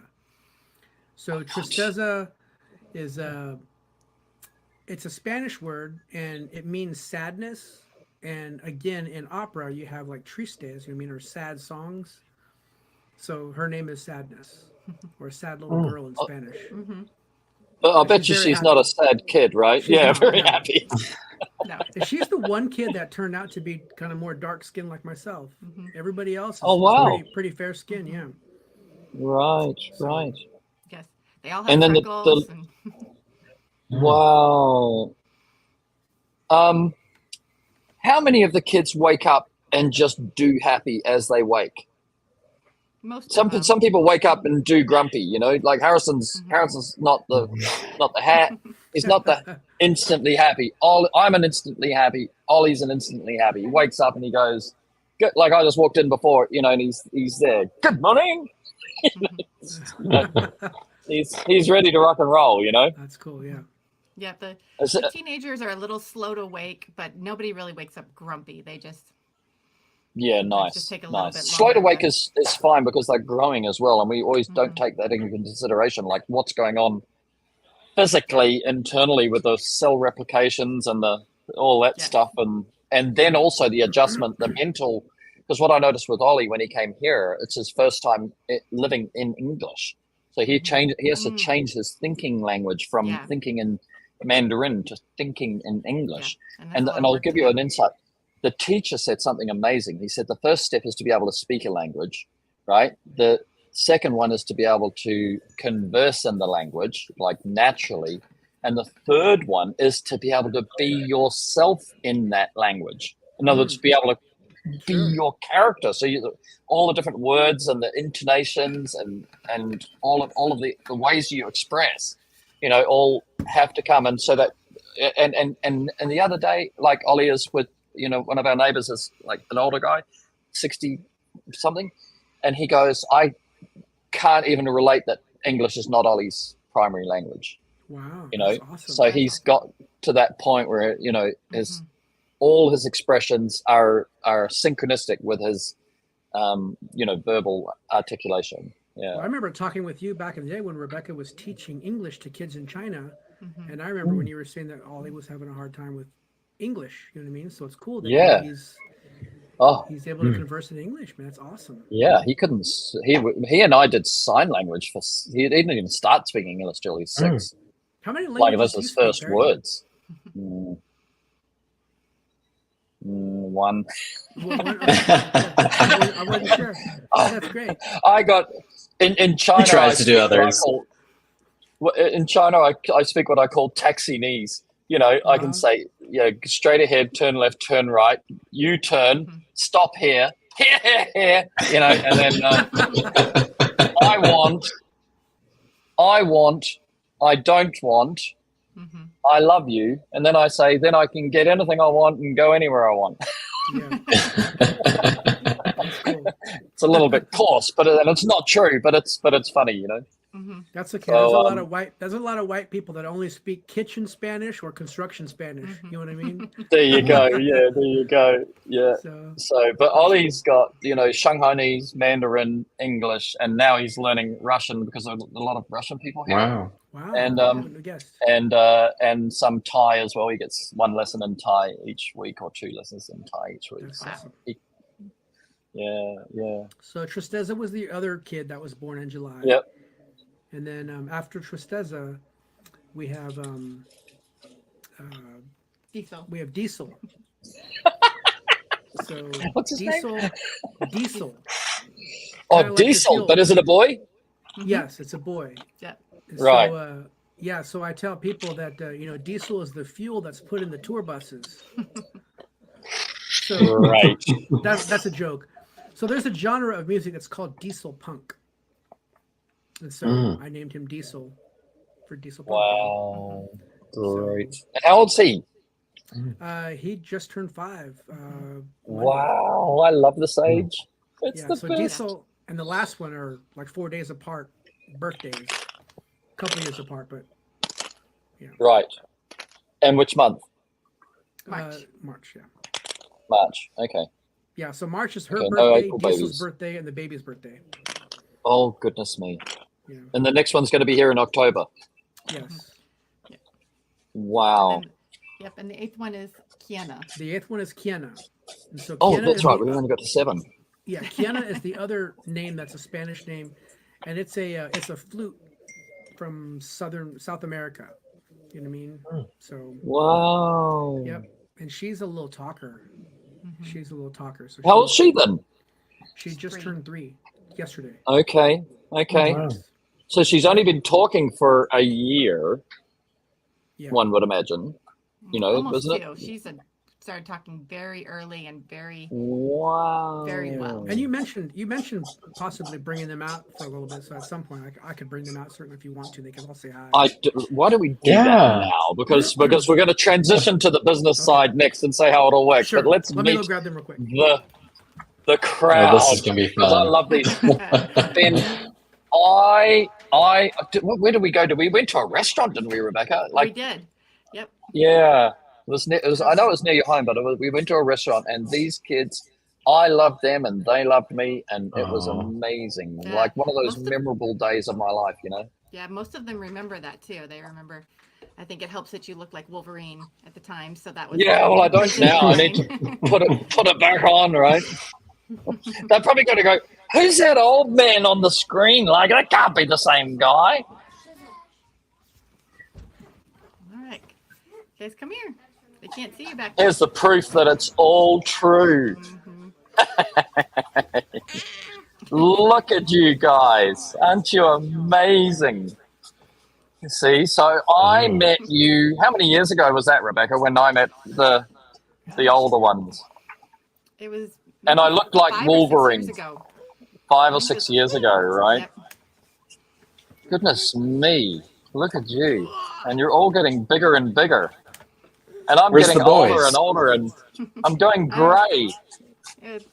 So Tristeza is it's a Spanish word, and it means sadness. And again, in opera, you have like tristes, you know what I mean, or sad songs. So her name is Sadness, or sad little girl in Spanish. I bet you she's not a sad kid, right? She's very happy. No. She's the one kid that turned out to be kind of more dark skinned like myself. Everybody else is pretty fair skin, yeah. Right. Yes. They all have freckles. Wow. How many of the kids wake up and just do happy as they wake? Some people wake up and do grumpy, you know, like Harrison's not the hat. He's not the instantly happy. I'm an instantly happy. Ollie's an instantly happy. He wakes up and he goes, good, like I just walked in before, you know, and he's there. Good morning. He's ready to rock and roll, you know. That's cool, yeah. Yeah, the teenagers are a little slow to wake, but nobody really wakes up grumpy. They just nice. Just take a little bit Slow to longer, wake is fine because they're growing as well, and we always don't take that into consideration, like what's going on physically, internally with the cell replications and all that stuff, and then also the adjustment, the mental. Because what I noticed with Ollie when he came here, it's his first time living in English, so he has to change his thinking language from thinking in Mandarin to thinking in English. Yeah. And I'll give you an insight. The teacher said something amazing. He said the first step is to be able to speak a language, right? The second one is to be able to converse in the language, like naturally. And the third one is to be able to be yourself in that language. In other words, be able to be your character. So all the different words and the intonations and all of the ways you express, all have to come. And so that, and the other day, like Ollie is with, one of our neighbors is like an older guy, 60 something. And he goes, I can't even relate that English is not Ollie's primary language. Wow. That's awesome. So he's got to that point where, all his expressions are synchronistic with his, verbal articulation. Yeah. Well, I remember talking with you back in the day when Rebecca was teaching English to kids in China. And I remember when you were saying that Ollie was having a hard time with English, you know what I mean? So it's cool that he's able to converse in English, man. That's awesome. Yeah, he couldn't. He and I did sign language he didn't even start speaking English till he's 6. How many languages? Like, that's his first words. One. I wasn't sure. That's great. I got in China. He tries to do others. In China, I speak what I call taxi-nese. I can say, straight ahead, turn left, turn right, U-turn, stop here, here, and then I want, I don't want, I love you, and then I say, then I can get anything I want and go anywhere I want. Yeah. It's a little bit coarse, and it's not true, but it's funny, That's okay. There's a lot of white people that only speak kitchen Spanish or construction Spanish. You know what I mean? There you go. Yeah, there you go. Yeah. So but Ollie's got, Shanghainese, Mandarin, English, and now he's learning Russian because there's a lot of Russian people here. Wow. And some Thai as well. He gets one lesson in Thai each week or 2 lessons in Thai each week. That's awesome. Yeah. So Tristeza was the other kid that was born in July. Yep. And then after Tristeza, we have Diesel. We have Diesel. So what's his name? Diesel. Oh, like Diesel. But is it a boy? Yes, it's a boy. Yeah. Right. So, so I tell people that diesel is the fuel that's put in the tour buses. So right. That's a joke. So there's a genre of music that's called diesel punk. And so I named him Diesel for Diesel Punk. Wow. Great. And how old's he? He just turned 5. Wow. I love this age. It's the so best. Diesel and the last one are like 4 days apart, birthdays. A couple years apart, but yeah. Right. And which month? March, yeah. March. Okay. Yeah, so March is her Okay, birthday, April Diesel's babies. birthday, and the baby's birthday. Oh, goodness me. Yeah. And the next one's going to be here in October. Yes. Wow. And the 8th one is Kiana. The 8th one is Kiana. And so Oh, Kiana that's is right. We only got to 7. Yeah, Kiana is the other name that's a Spanish name, and it's a flute from South America. You know what I mean? So. Wow. Yep. And she's a little talker. She's a little talker. So How old is she then? She just turned 3 yesterday. Okay. Wow. So she's only been talking for a year. Yeah. One would imagine. Almost isn't 2. it? She's started talking very early and very Wow. very well. And you mentioned possibly bringing them out for a little bit. So at some point, I could bring them out. Certainly, if you want to, they can all say hi. Why do we do that now? Because we're going to transition to the business side next and say how it'll work. Sure. But let's Let me meet go grab them real quick. the crowd. Oh, this is going to be fun. I love these. Ben, where did we go? We went to a restaurant, didn't we, Rebecca? We did. Yep. Yeah. I know it was near your home, but we went to a restaurant, and these kids, I loved them and they loved me, and it was amazing. Yeah. Like one of those memorable days of my life, Yeah, most of them remember that too. They remember. I think it helps that you look like Wolverine at the time, so that was. Yeah, well, I don't now. I need to put it back on, right? They're probably going to go, who's that old man on the screen? Like, that can't be the same guy. All right, guys, come here. They can't see you back there. Here's the proof that it's all true. Look at you guys. Aren't you amazing? See, so I met you. How many years ago was that, Rebecca? When I met the older ones, It was. and I looked like 5 or 6 Wolverine. years ago. 5 or 6 years ago, right? Yep. Goodness me, look at you, and you're all getting bigger and bigger, and I'm Where's getting the boys? older and older, and I'm going grey.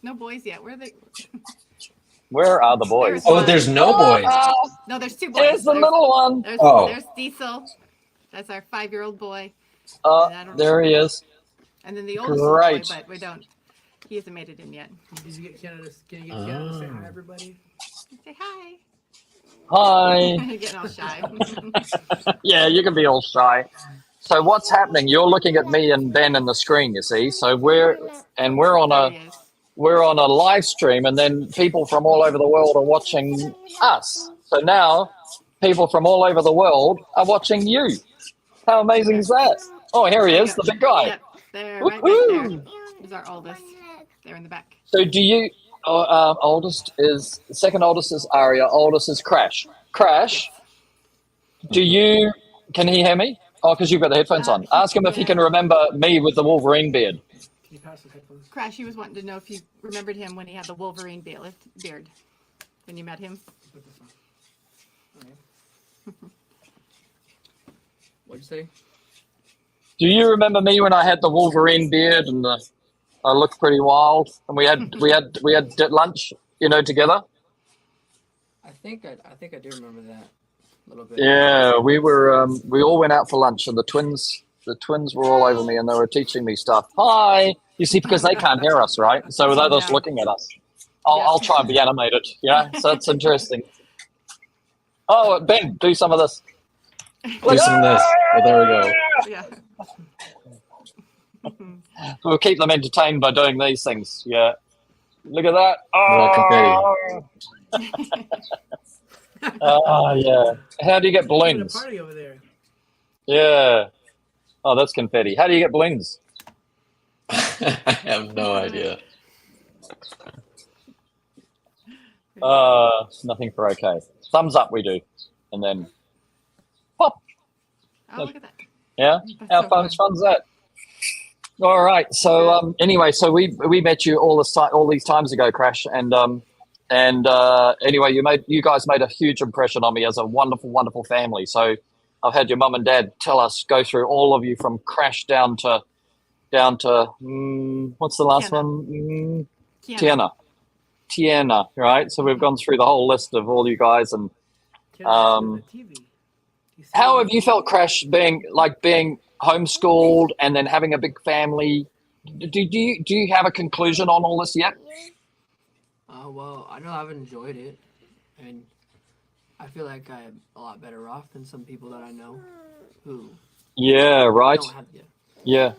No boys yet. Where are they? Where are the boys? Oh, there's no boys. No, there's 2 boys. There's the little one. There's Diesel. That's our 5-year-old boy. There he is. And then the oldest Great. boy, but he hasn't made it in yet. Did you get Canada? Can you get Canada to say hi, everybody? Say hi. Hi. You're getting all shy. Yeah, you can be all shy. So what's happening? You're looking at me and Ben in the screen, you see. So we're on There he is. a live stream, and then people from all over the world are watching us. So now people from all over the world are watching you. How amazing is that? Oh, here he is, the big guy. Yep, there, right Woohoo! there. He's our oldest. They're in the back. So do you? Second oldest is Aria. Oldest is Crash. Crash, do you? Can he hear me? Oh, because you've got the headphones on. Ask him if he can remember me with the Wolverine beard. Can you pass the headphones? Crash, he was wanting to know if you remembered him when he had the Wolverine beard. When you met him. Put this on. What'd you say? Do you remember me when I had the Wolverine beard and I looked pretty wild, and we had lunch, together? I think I do remember that a little bit. Yeah, we were. We all went out for lunch, and the twins were all over me, and they were teaching me stuff. Hi, you see, because they can't hear us, right? So they're just looking at us. I'll try and be animated. Yeah, so it's interesting. Oh, Ben, do some of this. Do some of this. Oh, there we go. Yeah. We'll keep them entertained by doing these things. Yeah. Look at that. Confetti. Oh, yeah. How do you get Having a balloons? party over there. Yeah. Oh, that's confetti. How do you get balloons? I have no idea. Nothing for okay. Thumbs up we do. And then pop. Oh, look at that. Yeah. That's How so fun's fun. that? All right. So anyway, so we met you all these times ago, Crash, and anyway, you guys made a huge impression on me as a wonderful, wonderful family. So I've had your mum and dad go through all of you from Crash down to what's the last one? Tiana, right? So we've gone through the whole list of all you guys, and how have you felt, Crash, being homeschooled and then having a big family? Do you have a conclusion on all this yet? Well, I know I've enjoyed it, and I feel like I'm a lot better off than some people that I know who Yeah, right. don't have it. Yeah.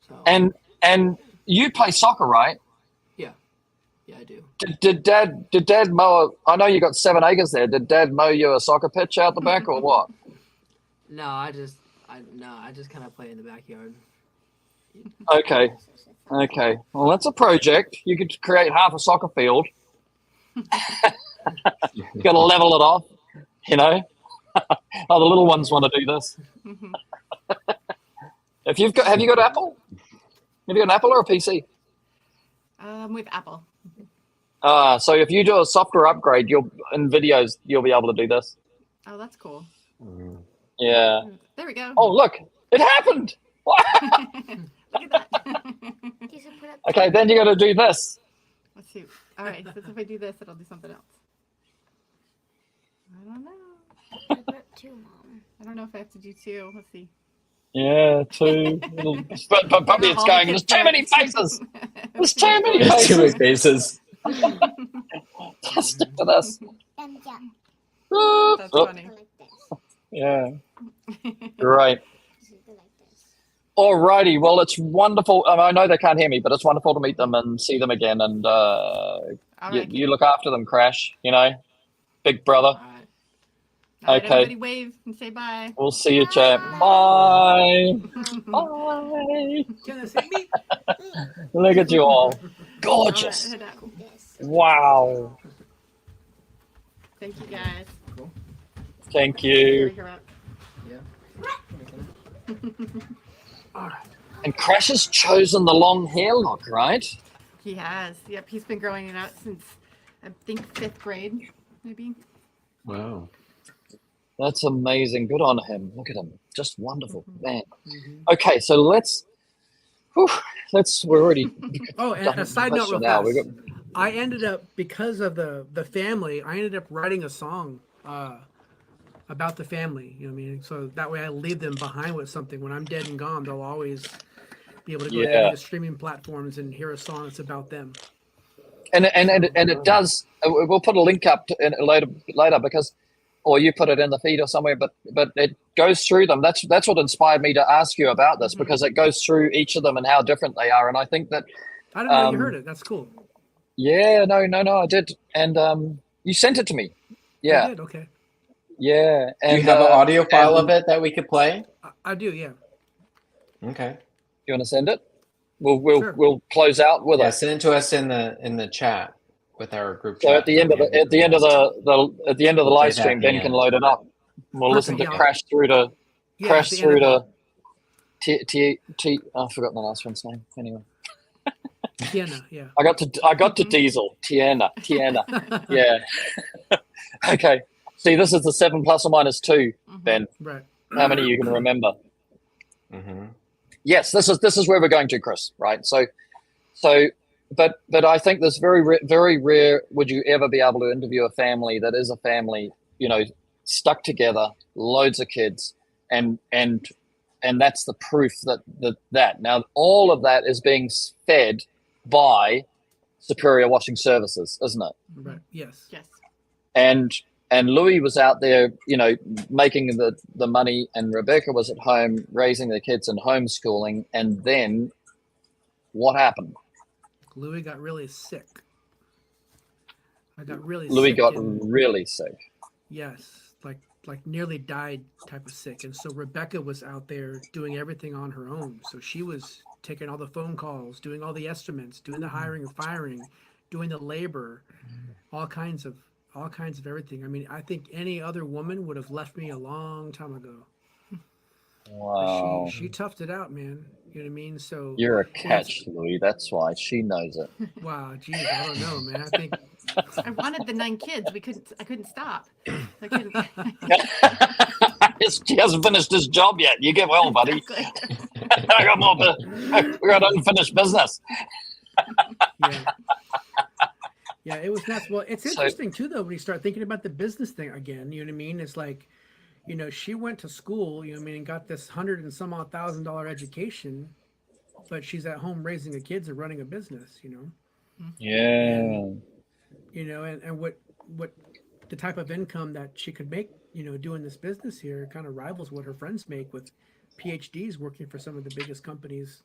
So And you play soccer, right? yeah, I do. Did Dad mow? I know you got 7 acres there. Did Dad mow you a soccer pitch out the back, or what? No, I just kind of play in the backyard. Okay. Well, that's a project. You could create half a soccer field. You got to level it off, Oh, the little ones want to do this. Have you got Apple? Have you got an Apple or a PC? With Apple. So if you do a software upgrade, in videos you'll be able to do this. Oh, that's cool. Yeah. There we go. Oh, look, it happened. Look at that. Okay, then you got to do this. Let's see. All right. So if I do this, it'll do something else. I don't know. I don't know if I have to do 2. Let's see. Yeah, 2. But probably it's going. There's too many faces. There's too many There's too many faces. faces. Just stick to this. That's funny. Yeah. Great. Alrighty. Well, it's wonderful. I know they can't hear me, but it's wonderful to meet them and see them again. And All right. you look after them, Crash. Big brother. All right. All right, Okay. everybody wave and say bye. We'll see you, chat. Bye. Bye. Can I say me? Look at you all. All Gorgeous. right, head out. Wow. Thank you, guys. Thank Here, you. you're up. All right. And Crash has chosen the long hair look, right? He has. Yep, he's been growing it out since I think 5th grade, maybe. Wow. That's amazing. Good on him. Look at him. Just wonderful, man. Mhm. Okay, so we're already Oh, and done a with the side note, real question now. fast. I ended up, because of the family, I ended up writing a song about the family. You know what I mean? So that way I leave them behind with something. When I'm dead and gone, they'll always be able to go to any of the streaming platforms and hear a song that's about them. And it does. We'll put a link up later because, or you put it in the feed or somewhere. But it goes through them. That's what inspired me to ask you about this, because it goes through each of them and how different they are. And I think that I didn't know you heard it. That's cool. Yeah, no, I did, and you sent it to me. Yeah, I did. Okay. yeah. And Do you have an audio file of it that we could play? I do. Yeah. Okay. You want to send it? We'll close out with Yeah, it. send it to us in the chat with our group chat. So at the end of the live stream, Ben can load it up. We'll listen to yeah. Crash through to Yeah, Crash at the through end of to T. I've forgotten the last one's name. Anyway, Tiana. Yeah. I got to Diesel. Tiana. Yeah. Okay. See, this is the 7 plus or minus 2, Ben. Right. How many you can remember? Mm-hmm. Yes, this is where we're going to, Chris. Right. So, but I think there's very rare would you ever be able to interview a family that is a family, stuck together, loads of kids, and that's the proof that now all of that is being fed by Superior Washing Services, isn't it? Right. Yes. Yes. And Louis was out there, making the money, and Rebecca was at home raising the kids and homeschooling. And then what happened? Louis got really sick. I got really Louis sick. got and- really sick. Yes, like nearly died type of sick. And so Rebecca was out there doing everything on her own. So she was taking all the phone calls, doing all the estimates, doing the hiring and firing, doing the labor, all kinds of everything. I mean, I think any other woman would have left me a long time ago. Wow. But she toughed it out, man. You know what I mean? So You're a catch, Louis. That's why she knows it. wow, geez, I don't know, man. I think I wanted the 9 kids. I couldn't stop. I couldn't. He hasn't finished his job yet. You get well, buddy. Exactly. I got more. We got unfinished business. yeah. Yeah, it was nuts. Well, it's So- interesting too, though, when you start thinking about the business thing again. You know what I mean? It's like, she went to school. You know what I mean, and got this $100 and some odd $1,000 education, but she's at home raising the kids and running a business. Yeah. And what the type of income that she could make, doing this business here, kind of rivals what her friends make with PhDs working for some of the biggest companies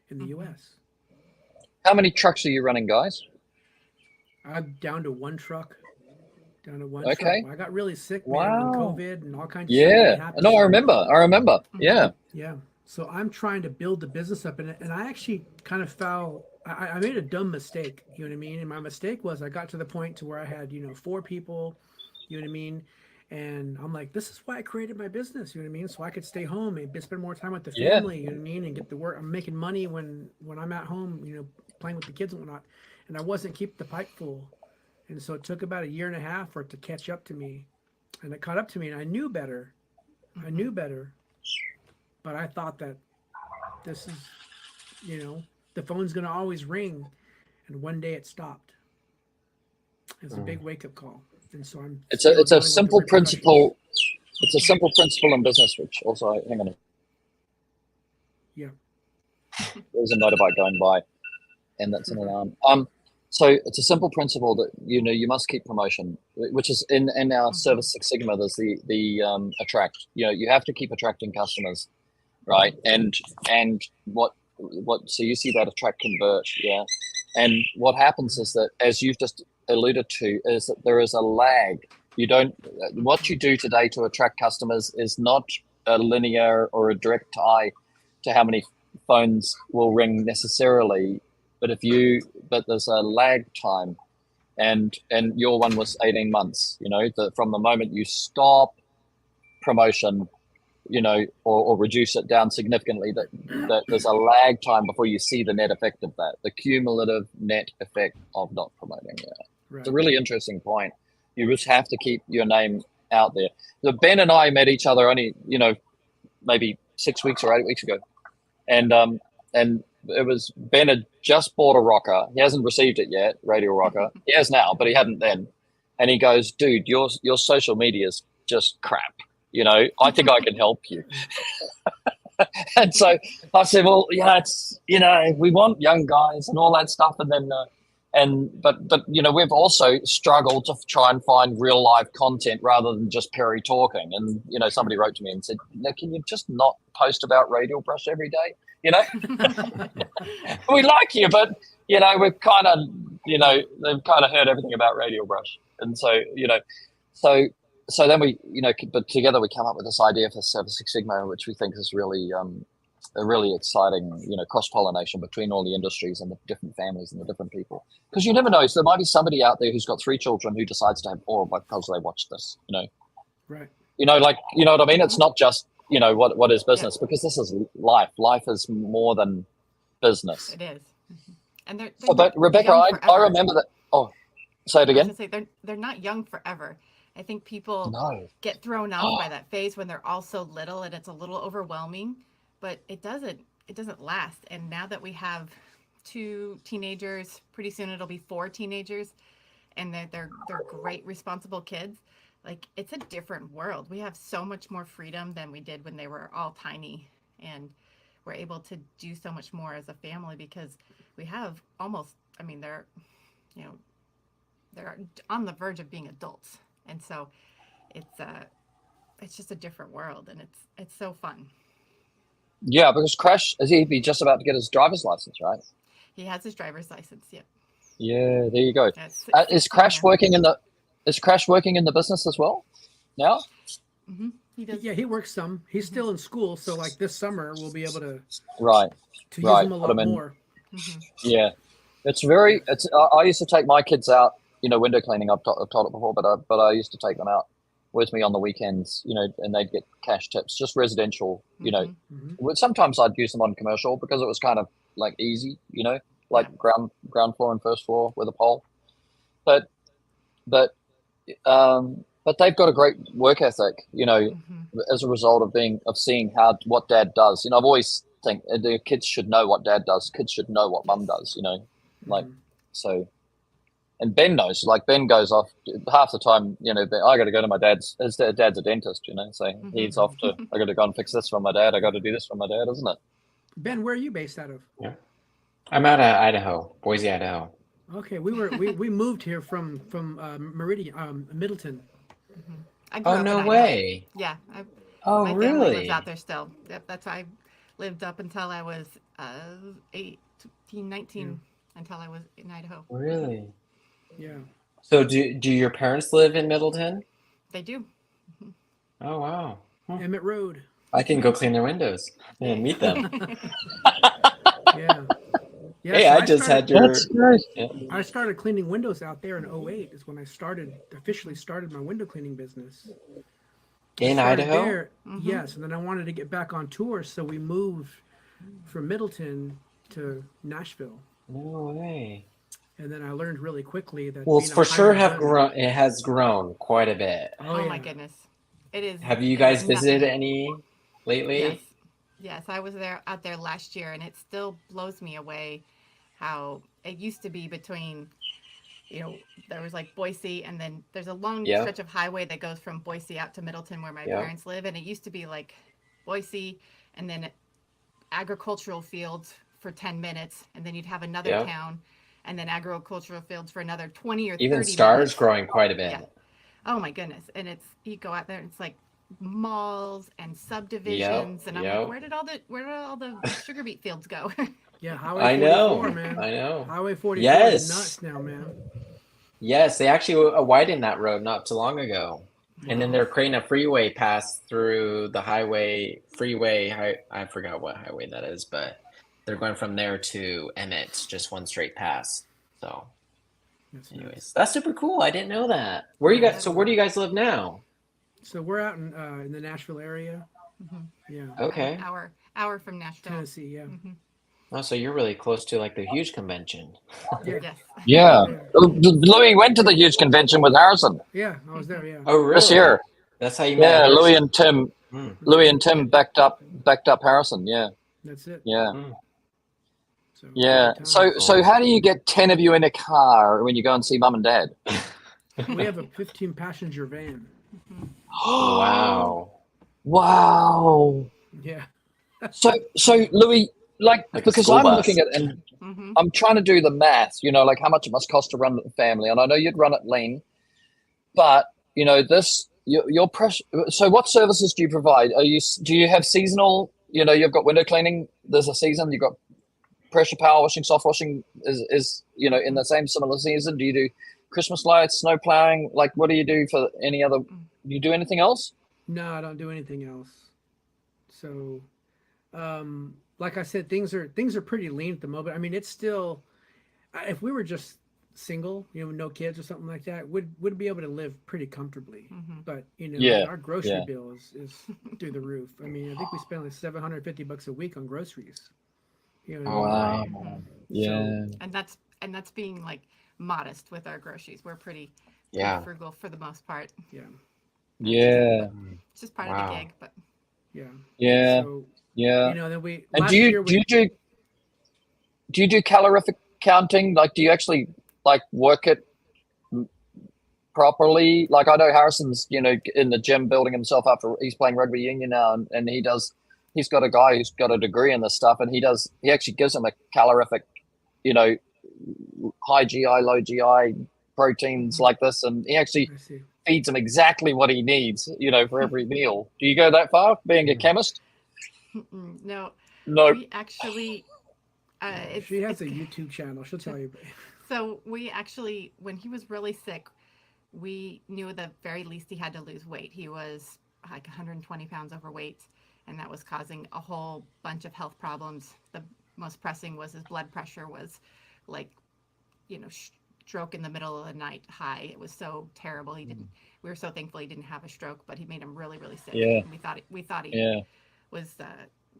in the U.S. How many trucks are you running, guys? I'm down to one truck. Okay. I got really sick, man, Wow. with COVID and all kinds of stuff Yeah. that happened. No, I remember. Yeah. Yeah. So I'm trying to build the business up, and I actually kind of I made a dumb mistake. You know what I mean? And my mistake was I got to the point to where I had 4 people. You know what I mean? And I'm like, this is why I created my business. You know what I mean? So I could stay home and spend more time with the Yeah. family. You know what I mean? And get to work. I'm making money when I'm at home. Playing with the kids and whatnot. And I wasn't keep the pipe full. And so it took about 1.5 years for it to catch up to me. And it caught up to me, and I knew better. But I thought that this is, the phone's going to always ring. And one day it stopped. It's a big wake-up call. And so I'm. It's still a dealing with the simple repercussions. principle. It's a simple principle in business, Rich. Also, hang on. Yeah. There's a motorbike going by, and that's an alarm. So it's a simple principle that you must keep promotion, which is in our Service Six Sigma. There's the attract. You have to keep attracting customers, right? And what so you see that attract convert, yeah. And what happens is that, as you've just alluded to, is that there is a lag. What you do today to attract customers is not a linear or a direct tie to how many phones will ring necessarily, but there's a lag time, and your one was 18 months. From the moment you stop promotion, or reduce it down significantly, that there's a lag time before you see the net effect of that, the cumulative net effect of not promoting. Yeah. Right. It's a really interesting point. You just have to keep your name out there. So Ben and I met each other only, maybe 6 weeks or 8 weeks ago. And it was, Ben had just bought a rocker. He hasn't received it yet, Radio Rocker. He has now, but he hadn't then. And he goes, dude, your social media is just crap. I think I can help you. And so I said, well, it's, we want young guys and all that stuff. And then, but we've also struggled to try and find real life content rather than just Perry talking. And, somebody wrote to me and said, can you just not post about Radial Brush every day? We like you, but, we've kind of, they've kind of heard everything about Radial Brush. And so, so then we, but together we come up with this idea for Service Six Sigma, which we think is really a really exciting, cross-pollination between all the industries and the different families and the different people. Because you never know, so there might be somebody out there who's got 3 children who decides to have 4 because they watch this, Right. You know what I mean? It's not just, what is business, because this is life. Life is more than business. It is. And they're but Rebecca, I remember that. Oh, say it again. I was gonna say, they're not young forever. I think people get thrown off by that phase when they're all so little and it's a little overwhelming, but it doesn't last. And now that we have 2 teenagers, pretty soon it'll be 4 teenagers, and they're great, responsible kids. Like, it's a different world. We have so much more freedom than we did when they were all tiny, and we're able to do so much more as a family because we have almost, they're on the verge of being adults. And so it's just a different world, and it's so fun. Yeah, because Crash, is he just about to get his driver's license, right? He has his driver's license, yeah. Yeah, there you go. Is Crash working in the business as well now? Mm-hmm. He does. Yeah, he works some. He's still in school, so like this summer we'll be able to use him a lot more. Mm-hmm. Yeah, I used to take my kids out, window cleaning. I've told it before, but I used to take them out with me on the weekends, and they'd get cash tips, just residential, Sometimes I'd use them on commercial because it was kind of like easy, like ground floor and first floor with a pole. But they've got a great work ethic, as a result of seeing what Dad does. I've always think the kids should know what Dad does. Kids should know what Mum does, so. And Ben knows, like Ben goes off half the time, I got to go to my dad's. His dad's a dentist, so he's off to, I got to go and fix this for my dad. I got to do this for my dad, isn't it? Ben, where are you based out of? Yeah, I'm out of Idaho, Boise, Idaho. Okay, we moved here from Meridian, Middleton. Mm-hmm. I grew up no in way. Yeah. Oh, my really? family lives out there still. Yep, that's why I lived up until I was 19, until I was in Idaho. Really? Yeah. So do your parents live in Middleton? They do. Mm-hmm. Oh, wow. Emmett Road. I can go clean their windows and meet them. Yeah. Hey, I just had your... I started cleaning windows out there in 2008 is when I officially started my window cleaning business. In Idaho? There, yes, and then I wanted to get back on tour, so we moved from Middleton to Nashville. No way. And then I learned really quickly that for sure it has grown quite a bit. Oh my goodness. It is. Have you guys visited any lately? Yes, I was out there last year, and it still blows me away how it used to be between, there was like Boise, and then there's a long stretch of highway that goes from Boise out to Middleton where my parents live, and it used to be like Boise and then agricultural fields for 10 minutes, and then you'd have another town, and then agricultural fields for another 20 or 30 Even Star's minutes. growing quite a bit. Yeah. Oh my goodness. And you go out there and it's like malls and subdivisions, and I'm like, where did all the sugar beet fields go? Yeah, Highway 44, man. I know. Highway 44 is nuts now, man. Yes, they actually widened that road not too long ago. And then they're creating a freeway pass through the freeway. I forgot what highway that is, but they're going from there to Emmett, just one straight pass. So anyways, that's super cool. I didn't know that. Where do you guys live now? So we're out in the Nashville area. Mhm. Yeah, Okay. Hour from Nashville. Tennessee. Yeah, Mhm. Oh, so you're really close to like the huge convention. yeah, Yes. Yeah. yeah. Louis went to the huge convention with Harrison Yeah, I was there. Yeah, Oh, really? this year. That's how you met Yeah, Louis Harrison? and Tim. Hmm. Louis and Tim backed up Harrison. Yeah, that's it. yeah, Hmm. So yeah. good So times. so how do you get 10 of you in a car when you go and see mum and dad? We have a 15 passenger van. Wow. Wow. Yeah, So Louis, like Like a because school I'm bus. looking at and Mhm. I'm trying to do the math, like how much it must cost to run the family. And I know you'd run it lean, but your pressure. So what services do you provide? Do you have seasonal, you've got window cleaning, there's a season, you've got pressure power washing, soft washing is in the same similar season. Do you do Christmas lights, snow plowing? Like what do you do for any other, do you do anything else? no, I don't do anything else. So, like I said, things are pretty lean at the moment. I mean, it's still, if we were just single, no kids or something like that, would be able to live pretty comfortably. Mhm. But Yeah, our grocery yeah. bill is through the roof. I mean, I think we spend like $750 a week on groceries. You know what I mean? Wow. Mhm. Yeah. And that's being like modest with our groceries. We're pretty Yeah. frugal for the most part. Yeah, Yeah. It's just part Wow. of the gig, but yeah, Yeah. So Yeah. then we And last do year you do calorific counting? Like, do you actually like work it properly? Like, I know Harrison's, in the gym building himself up for, he's playing rugby union now, and he's got a guy who's got a degree in this stuff, and he actually gives him a calorific, high GI, low GI proteins like this, and he actually I see. feeds him exactly what he needs, for every meal. Do you go that far, being a chemist? no, No. we actually. She has a YouTube channel. She'll tell you. So we actually, when he was really sick, we knew the very least he had to lose weight. He was like 120 pounds overweight, and that was causing a whole bunch of health problems. The most pressing was his blood pressure was like, stroke in the middle of the night high. It was so terrible. We were so thankful he didn't have a stroke, but he made him really, really sick. Yeah. And we thought he Yeah. was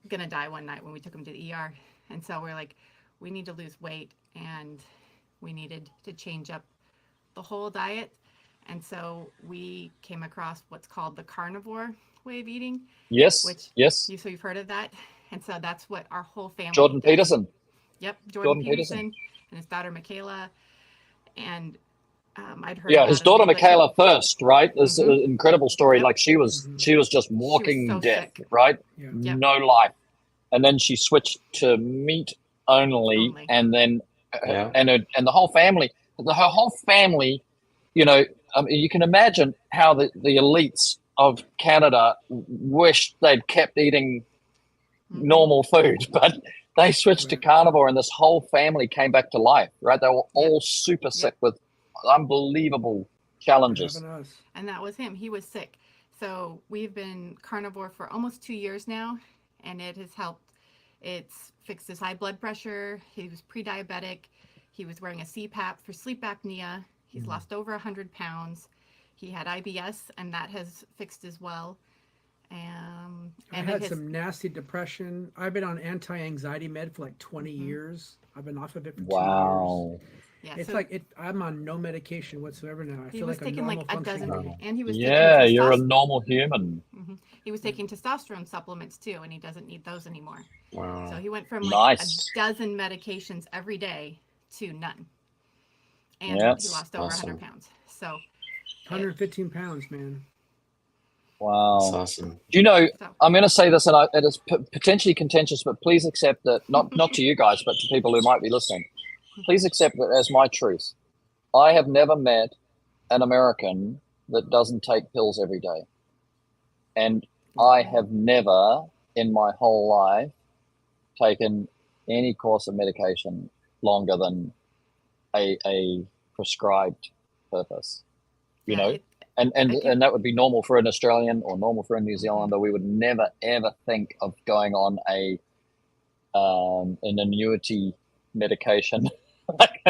gonna die one night when we took him to the ER. And so we're like, we need to lose weight, and we needed to change up the whole diet. And so we came across what's called the carnivore way of eating. Yes. Which Yes. so you've heard of that. And so that's what our whole family Jordan does. Peterson. Yep, Jordan Jordan Peterson. Peterson and his daughter Michaela. And I'd heard Yeah, about his it a daughter little bit. Michaela first, right? It's an incredible story. Yep. Like she was just walking so death, sick. right? Yeah. Yep. No life, and then she switched to meat only. And then Yeah. and the whole family, her whole family, you can imagine how the elites of Canada wished they'd kept eating normal food, but they switched to carnivore, and this whole family came back to life, right? They were all super sick with unbelievable challenges. Having us. And that was him. He was sick. So we've been carnivore for almost 2 years now, and it has helped. It's fixed his high blood pressure. He was pre-diabetic. He was wearing a CPAP for sleep apnea. He's lost over 100 pounds. He had IBS, and that has fixed as well. I had some nasty depression. I've been on anti-anxiety med for like 20 years. I've been off of it for 2 years. Wow. Yeah, It's so like I'm on no medication whatsoever now. I he feel was like a taking normal like a dozen, functioning. and he was Yeah, taking you're a testosterone. normal human. He was taking testosterone supplements too, and he doesn't need those anymore. Wow. So he went from like Nice. a dozen medications every day to none, and Yeah. he lost over Awesome. 100 pounds. So 115 pounds, man. Wow. That's awesome. Do you know, So- I'm going to say this, and it is potentially contentious, but please accept that, not to you guys, but to people who might be listening, please accept it as my truth. I have never met an American that doesn't take pills every day. And I have never in my whole life taken any course of medication longer than a prescribed purpose, you know? And that would be normal for an Australian or normal for a New Zealander. We would never ever think of going on an annuity medication.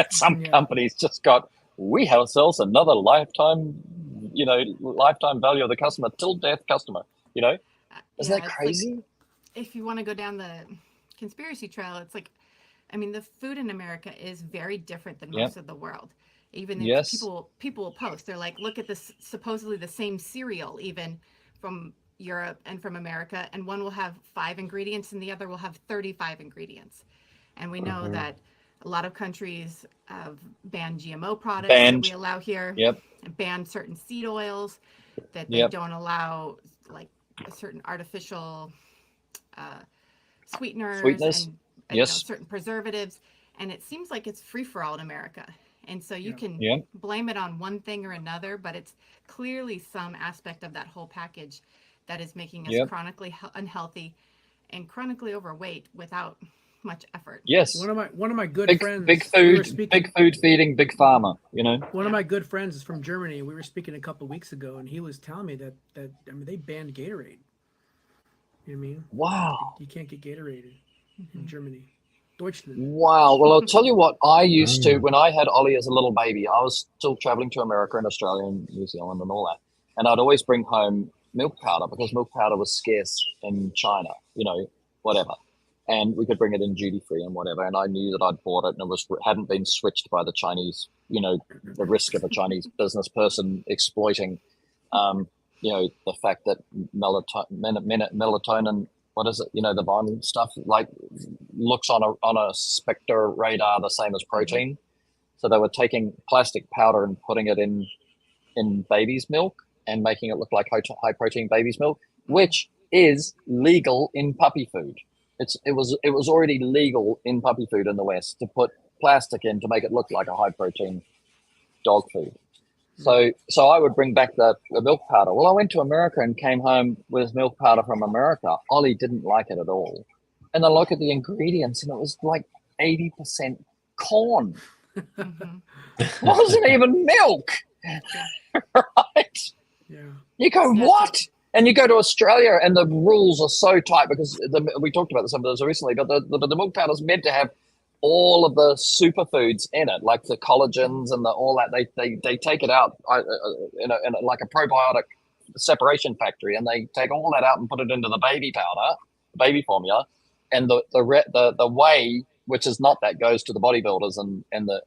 Some companies just got, we have ourselves another lifetime lifetime value of the customer till death customer. Isn't that it's crazy? like, if you want to go down the conspiracy trail, it's like, I mean, the food in America is very different than most of the world. Even if people will post, they're like, look at this, supposedly the same cereal, even from Europe and from America, and one will have 5 ingredients and the other will have 35 ingredients. And we know that a lot of countries have banned GMO products that we allow here, and banned certain seed oils, that they don't allow, like certain artificial sweeteners and certain preservatives. And it seems like it's free for all in America. And so you can blame it on one thing or another, but it's clearly some aspect of that whole package that is making us chronically unhealthy and chronically overweight without much effort. Yes. One of my good friends. Big food feeding big pharma. One of my good friends is from Germany. We were speaking a couple of weeks ago, and he was telling me that they banned Gatorade. You know what I mean? Wow. You can't get Gatorade in Germany. Deutschland. Wow. Well, I'll tell you what, I used to, when I had Ollie as a little baby, I was still traveling to America and Australia and New Zealand and all that. And I'd always bring home milk powder because milk powder was scarce in China, whatever. And we could bring it in duty free and whatever. And I knew that I'd bought it and it hadn't been switched by the Chinese, the risk of a Chinese business person exploiting, the fact that melatonin, what is it? The bond stuff like looks on a spectre radar the same as protein. So they were taking plastic powder and putting it in baby's milk and making it look like high protein baby's milk, which is legal in puppy food. It was already legal in puppy food in the West to put plastic in to make it look like a high protein dog food. So I would bring back the milk powder. Well, I went to America and came home with milk powder from America. Ollie didn't like it at all. And I look at the ingredients and it was like 80% corn. It wasn't even milk. Right? Yeah. You go, what? And you go to Australia and the rules are so tight because we talked about some of those recently, but the milk powder is meant to have all of the superfoods in it, like the collagens and all that. They take it out in like a probiotic separation factory, and they take all that out and put it into the baby powder, baby formula, and the whey, which is not that, goes to the bodybuilders and the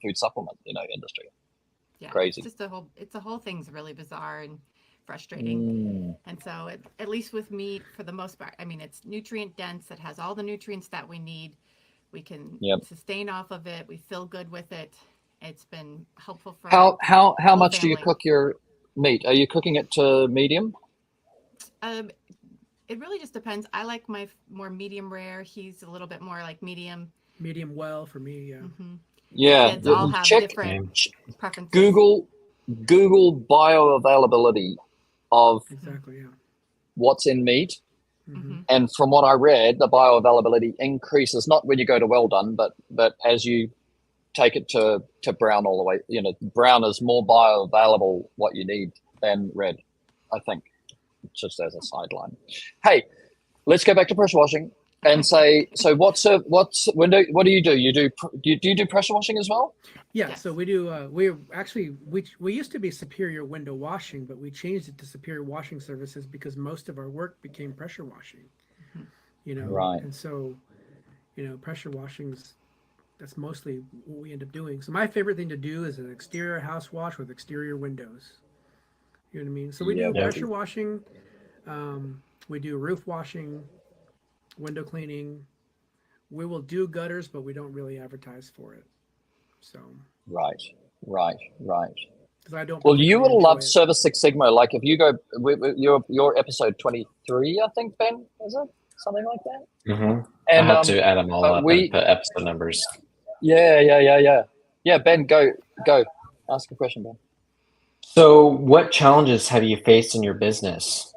food supplement industry. Yeah, crazy. It's just the whole thing's really bizarre and frustrating. And so at least with meat, for the most part, I mean, it's nutrient dense. It has all the nutrients that we need. We can sustain off of it. We feel good with it. It's been helpful for how much do you cook your meat? Are you cooking it to medium? It really just depends. I like my more medium rare. He's a little bit more like medium well for me. Yeah. Yeah. Kids all have different preferences. Google bioavailability of what's in meat. And from what I read, the bioavailability increases not when you go to well done, but as you take it to brown all the way. Brown is more bioavailable what you need than red, I think, just as a sideline. Hey, let's go back to pressure washing and say, so what do you do? Do you do pressure washing as well? Yeah, yes. So we do. We used to be Superior Window Washing, but we changed it to Superior Washing Services because most of our work became pressure washing. Right. And so, pressure washing's that's mostly what we end up doing. So my favorite thing to do is an exterior house wash with exterior windows. You know what I mean? So we do pressure washing, we do roof washing, window cleaning. We will do gutters, but we don't really advertise for it. So right. Because I don't. Well, you will love Service Six Sigma. Like if you go, your episode 23, I think, Ben, is it something like that? Mm-hmm. And I have to add them all up and put episode numbers. Yeah. Ben, go. Ask a question, Ben. So, what challenges have you faced in your business?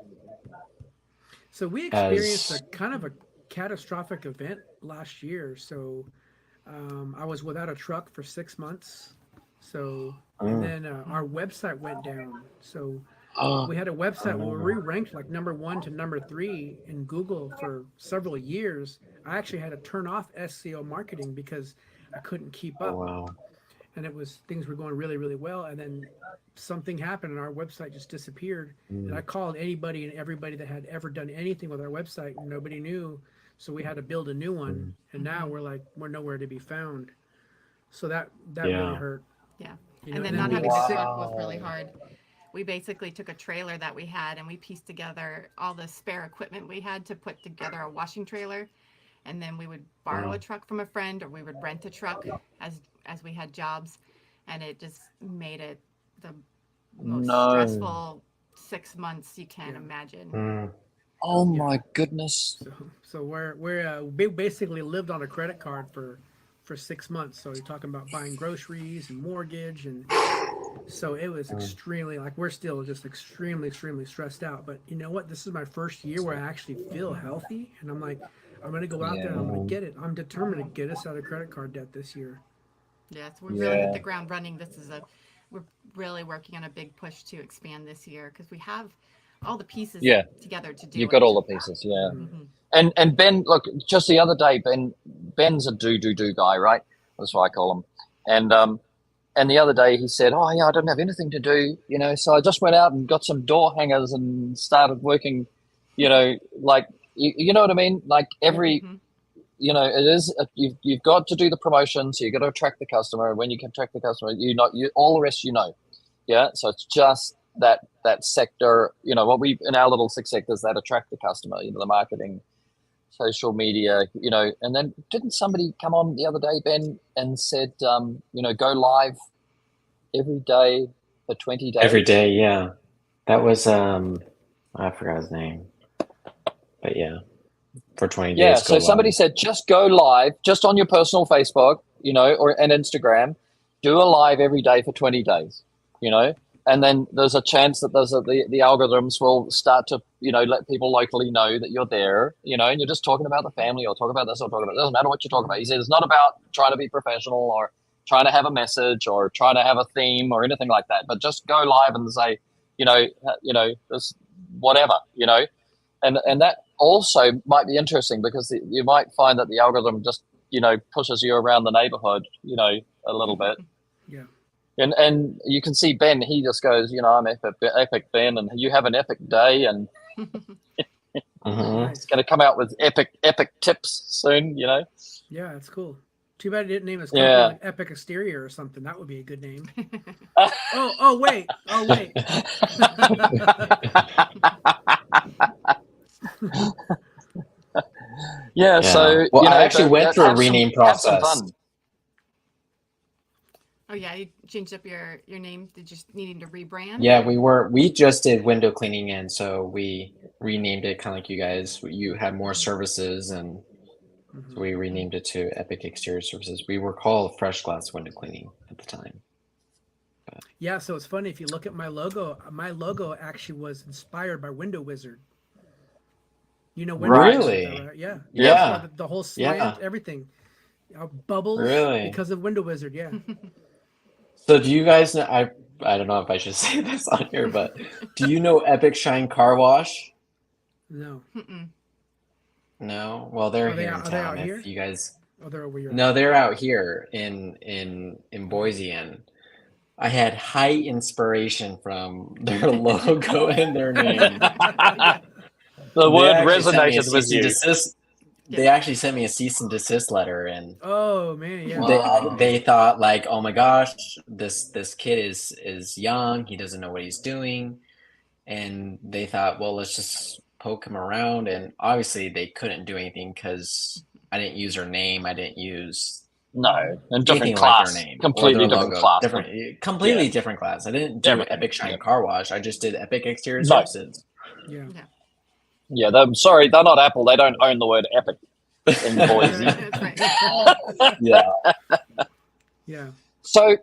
So we experienced a kind of a catastrophic event last year. So I was without a truck for 6 months. So and then our website went down. So we had a website where we ranked like number 1 to number 3 in Google for several years. I actually had to turn off SEO marketing because I couldn't keep up. Wow. and things were going really, really well. And then something happened and our website just disappeared. And I called anybody and everybody that had ever done anything with our website, and nobody knew. So we had to build a new one. And now we're nowhere to be found. So that really hurt. Yeah. You know, And then and not then having we- a truck was really hard. We basically took a trailer that we had and we pieced together all the spare equipment we had to put together a washing trailer. And then we would borrow a truck from a friend, or we would rent a truck as we had jobs. And it just made it the most stressful 6 months you can imagine. Oh my goodness. So we basically lived on a credit card for 6 months. So you're talking about buying groceries and mortgage, and so it was extremely, like, we're still just extremely stressed out. But you know what? This is my first year where I actually feel healthy, and I'm like, I'm gonna go out there and I'm gonna get it. I'm determined to get us out of credit card debt this year. Yes, we're really hit the ground running. We're really working on a big push to expand this year because we have all the pieces together to do You've it. got all the pieces, And Ben, look, just the other day, Ben's a do guy, right? That's what I call him. And the other day he said, "Oh yeah, I don't have anything to do, you know." So I just went out and got some door hangers and started working, you know, like you know what I mean? Like every, you know, it is you've got to do the promotion, so you got to attract the customer. And when you can attract the customer, you all the rest, you know, yeah. So it's just that sector, you know, what we in our little 6 sectors that attract the customer, you know, the marketing, social media, you know. And then didn't somebody come on the other day, Ben, and said, you know, go live every day for 20 days? Every day, yeah. That was I forgot his name, but yeah, for 20 days. Yeah, so somebody said just go live, just on your personal Facebook, you know, and Instagram, do a live every day for 20 days, you know. And then there's a chance that the algorithms will start to, you know, let people locally know that you're there, you know, and you're just talking about the family or talking about this or talking about, it doesn't matter what you're talking about. He said it's not about trying to be professional or trying to have a message or trying to have a theme or anything like that, but just go live and say, you know, this whatever, you know, and that also might be interesting because you might find that the algorithm just, you know, pushes you around the neighborhood, you know, a little bit. Yeah. And you can see Ben, he just goes, you know, I'm epic Ben, and you have an epic day, and it's going to come out with epic tips soon, you know. Yeah, that's cool. Too bad it didn't name his company like Epic Exterior or something. That would be a good name. Oh wait. Yeah. So well, you know, I actually went through a rename process. Oh yeah, you changed up your name. Did you needing to rebrand? Yeah, we just did window cleaning, and so we renamed it kind of like you guys. You had more services, and so we renamed it to Epic Exterior Services. We were called Fresh Glass Window Cleaning at the time. But. Yeah, so it's funny if you look at my logo. My logo actually was inspired by Window Wizard. You know, Window really? Wizard, right? Yeah. Yeah. The whole slant, everything. Bubbles. Really? Because of Window Wizard. Yeah. So do you guys know, I don't know if I should say this on here, but do you know Epic Shine Car Wash? No. No? Well, they're here in Are they town. out here? If you guys Oh, they're over here. No, they're out here in Boise, and I had high inspiration from their logo and their name. The word resonated with you. They actually sent me a cease and desist letter, and oh man, yeah. They thought like, oh my gosh, this kid is young, he doesn't know what he's doing, and they thought, well, let's just poke him around, and obviously they couldn't do anything because I didn't use her name, I didn't use and different class, like their name, completely different class, completely different class. I didn't do Epic Shine Car Wash. I just did Epic Exterior Services. Yeah. Yeah, they're sorry, they're not Apple. They don't own the word Epic in Boise. Yeah. Yeah. So,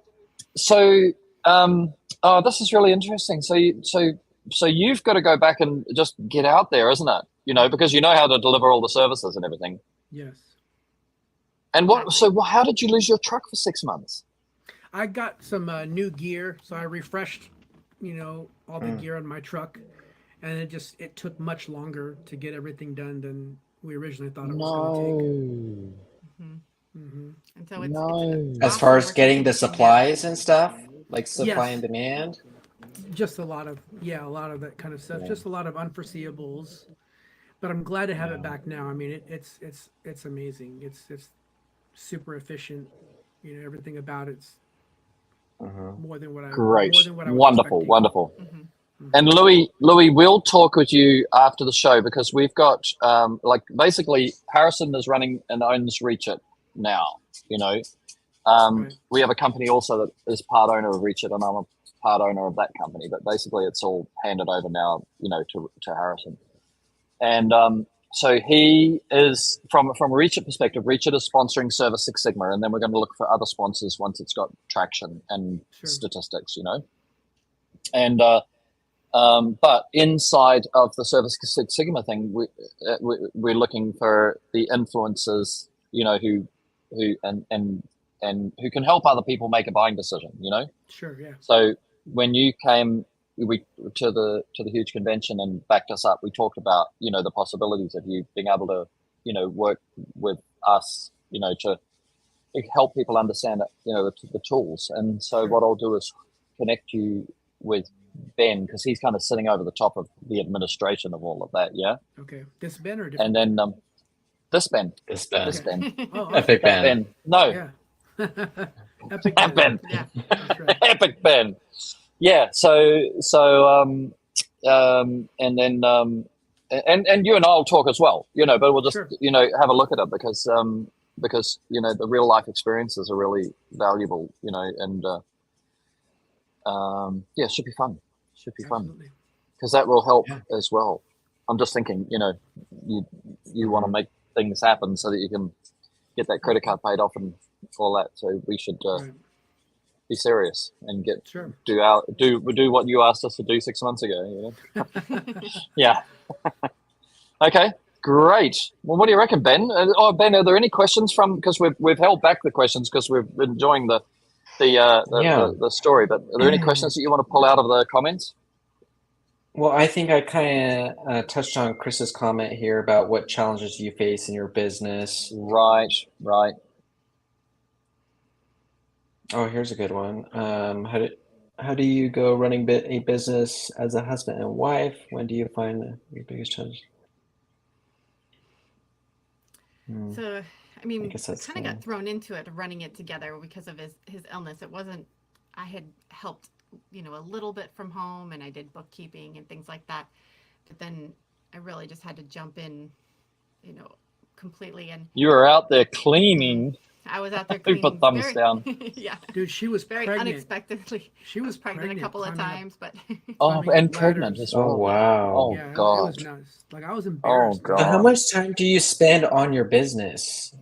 this is really interesting. So you've got to go back and just get out there, isn't it? You know, because you know how to deliver all the services and everything. Yes. And how did you lose your truck for 6 months? I got some new gear, so I refreshed, you know, all the gear on my truck. And it took much longer to get everything done than we originally thought it was going to take. Hmm. And so it's No. As awesome far as working getting the together. supplies and stuff, like supply Yes. and demand. Just a lot of that kind of stuff. Yeah. Just a lot of unforeseeables. But I'm glad to have it Yeah. back now. I mean, it's amazing. It's super efficient. You know, everything about it's more than what I Great. more than what I was Wonderful. expecting. Wonderful. Mhm. And Louis, we'll talk with you after the show because we've got like basically Harrison is running and owns Reach It now. You know, Right. we have a company also that is part owner of Reach It, and I'm a part owner of that company. But basically, it's all handed over now, you know, to Harrison. And so he is from a Reach It perspective. Reach It is sponsoring Service Six Sigma, and then we're going to look for other sponsors once it's got traction and Sure. statistics. You know, and but inside of the Service Six Sigma thing, we're looking for the influencers, you know, who and who can help other people make a buying decision, you know. Sure. Yeah. So when you came to the huge convention and backed us up, we talked about, you know, the possibilities of you being able to, you know, work with us, you know, to help people understand, you know, the tools. And so Sure. what I'll do is connect you with Ben, because he's kind of sitting over the top of the administration of all of that. Yeah. Okay. This Ben or different? And then this Ben. This Ben. This Ben. Oh, awesome. Epic That Ben. Ben. No. Yeah. Epic That Ben. Yeah. That's right. Epic Ben. Yeah. So and then and you and I'll talk as well, you know, but we'll just Sure. you know, have a look at it because you know, the real life experiences are really valuable, you know, and yeah, it should be fun. Should be fun Absolutely. because that will help Yeah. as well. I'm just thinking, you know, you want to make things happen so that you can get that credit card paid off and all that. So we should Right. be serious and get Sure. do what you asked us to do 6 months ago. You know? Yeah. Okay. Great. Well, what do you reckon, Ben? Ben, are there any questions from? Because we've held back the questions because we've been enjoying the story. But are there any questions that you want to pull out of the comments? Well, I think I kind of touched on Chris's comment here about what challenges you face in your business. Right. Oh, here's a good one. How do you go running a business as a husband and wife? When do you find your biggest challenge? So, I mean, guess that's kind of fine. got thrown into it, running it together because of his illness. It wasn't, I had helped, you know, a little bit from home and I did bookkeeping and things like that. But then I really just had to jump in, you know, completely. And You were out there cleaning. I was out there We cleaning. put thumbs down. Yeah. Dude, she was Very pregnant. unexpectedly. She I was pregnant a couple of climbing up- times, but Oh, Climbing and pregnant ladders. as well. Oh, wow. Oh Yeah, it God. was nuts. Like I was Oh embarrassed. God. So how much time do you spend on your business?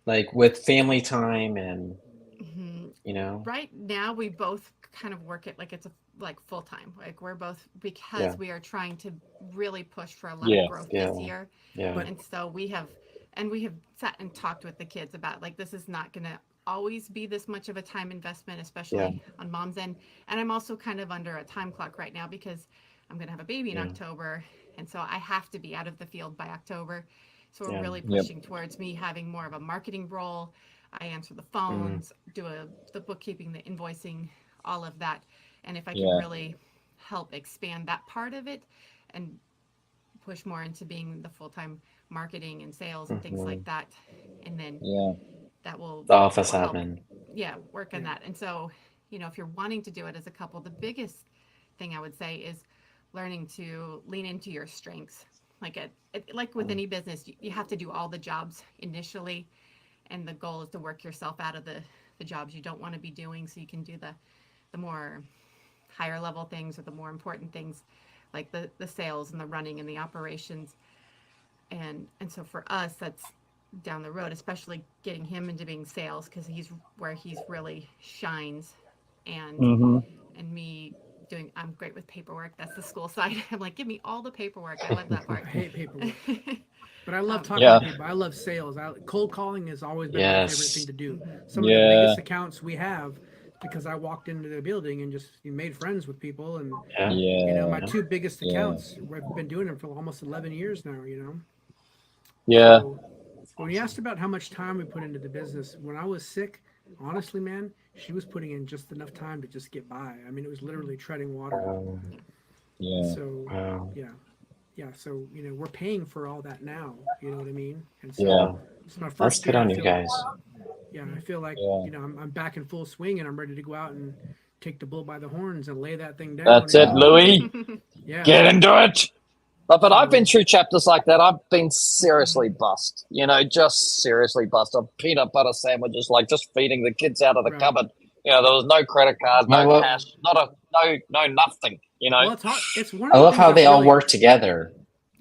Like with family time and, Mhm. you know? Right now we both kind of work it like it's like full time. Like we're both, because Yeah. we are trying to really push for a lot Yeah, of growth yeah. this year. Yeah. And so we have sat and talked with the kids about like, this is not going to always be this much of a time investment, especially on mom's end. And I'm also kind of under a time clock right now because I'm going to have a baby in Yeah. October. And so I have to be out of the field by October. So we're Yeah. really Yep. pushing towards me having more of a marketing role. I answer the phones, do the bookkeeping, the invoicing, all of that. And if I can Yeah. really help expand that part of it and push more into being the full-time marketing and sales and things like that, and then Yeah. that will The office that will help, admin. yeah, work on that. And so, you know, if you're wanting to do it as a couple, the biggest thing I would say is learning to lean into your strengths. Like with any business, you have to do all the jobs initially, and the goal is to work yourself out of the jobs you don't want to be doing, so you can do the more higher level things or the more important things, like the sales and the running and the operations. And so for us, that's down the road, especially getting him into being sales, because he's where he's really shines. And Mm-hmm. and me doing, I'm great with paperwork. That's the school side. I'm like, give me all the paperwork. I love that I part. hate paperwork. But I love talking Yeah. to people. I love sales. Cold calling has always been my Yes. favorite thing to do. Mhm. Some of the Yeah. biggest accounts we have, because I walked into the building and just made friends with people. And Yeah. Yeah. you know, my two biggest Yeah. accounts, I've been doing them for almost 11 years now. You know. Yeah. So, When you asked about how much time we put into the business, when I was sick, honestly, man, she was putting in just enough time to just get by. I mean, it was literally treading water. Yeah. So, yeah. So, you know, we're paying for all that now. You know what I mean? And so, Yeah. it's my first That's good year, on I you feel- guys. Yeah, I feel like, Yeah. you know, I'm back in full swing and I'm ready to go out and take the bull by the horns and lay that thing down. That's it, and- Louis. Yeah. Get into it. But I've been through chapters like that. I've been seriously bust. You know, just seriously bust. On peanut butter sandwiches, like just feeding the kids out of the Right. cupboard. You know, there was no credit card, no Well, cash, no nothing. You know. Well, it's hard. It's one of I the love things how that's they all really- work together.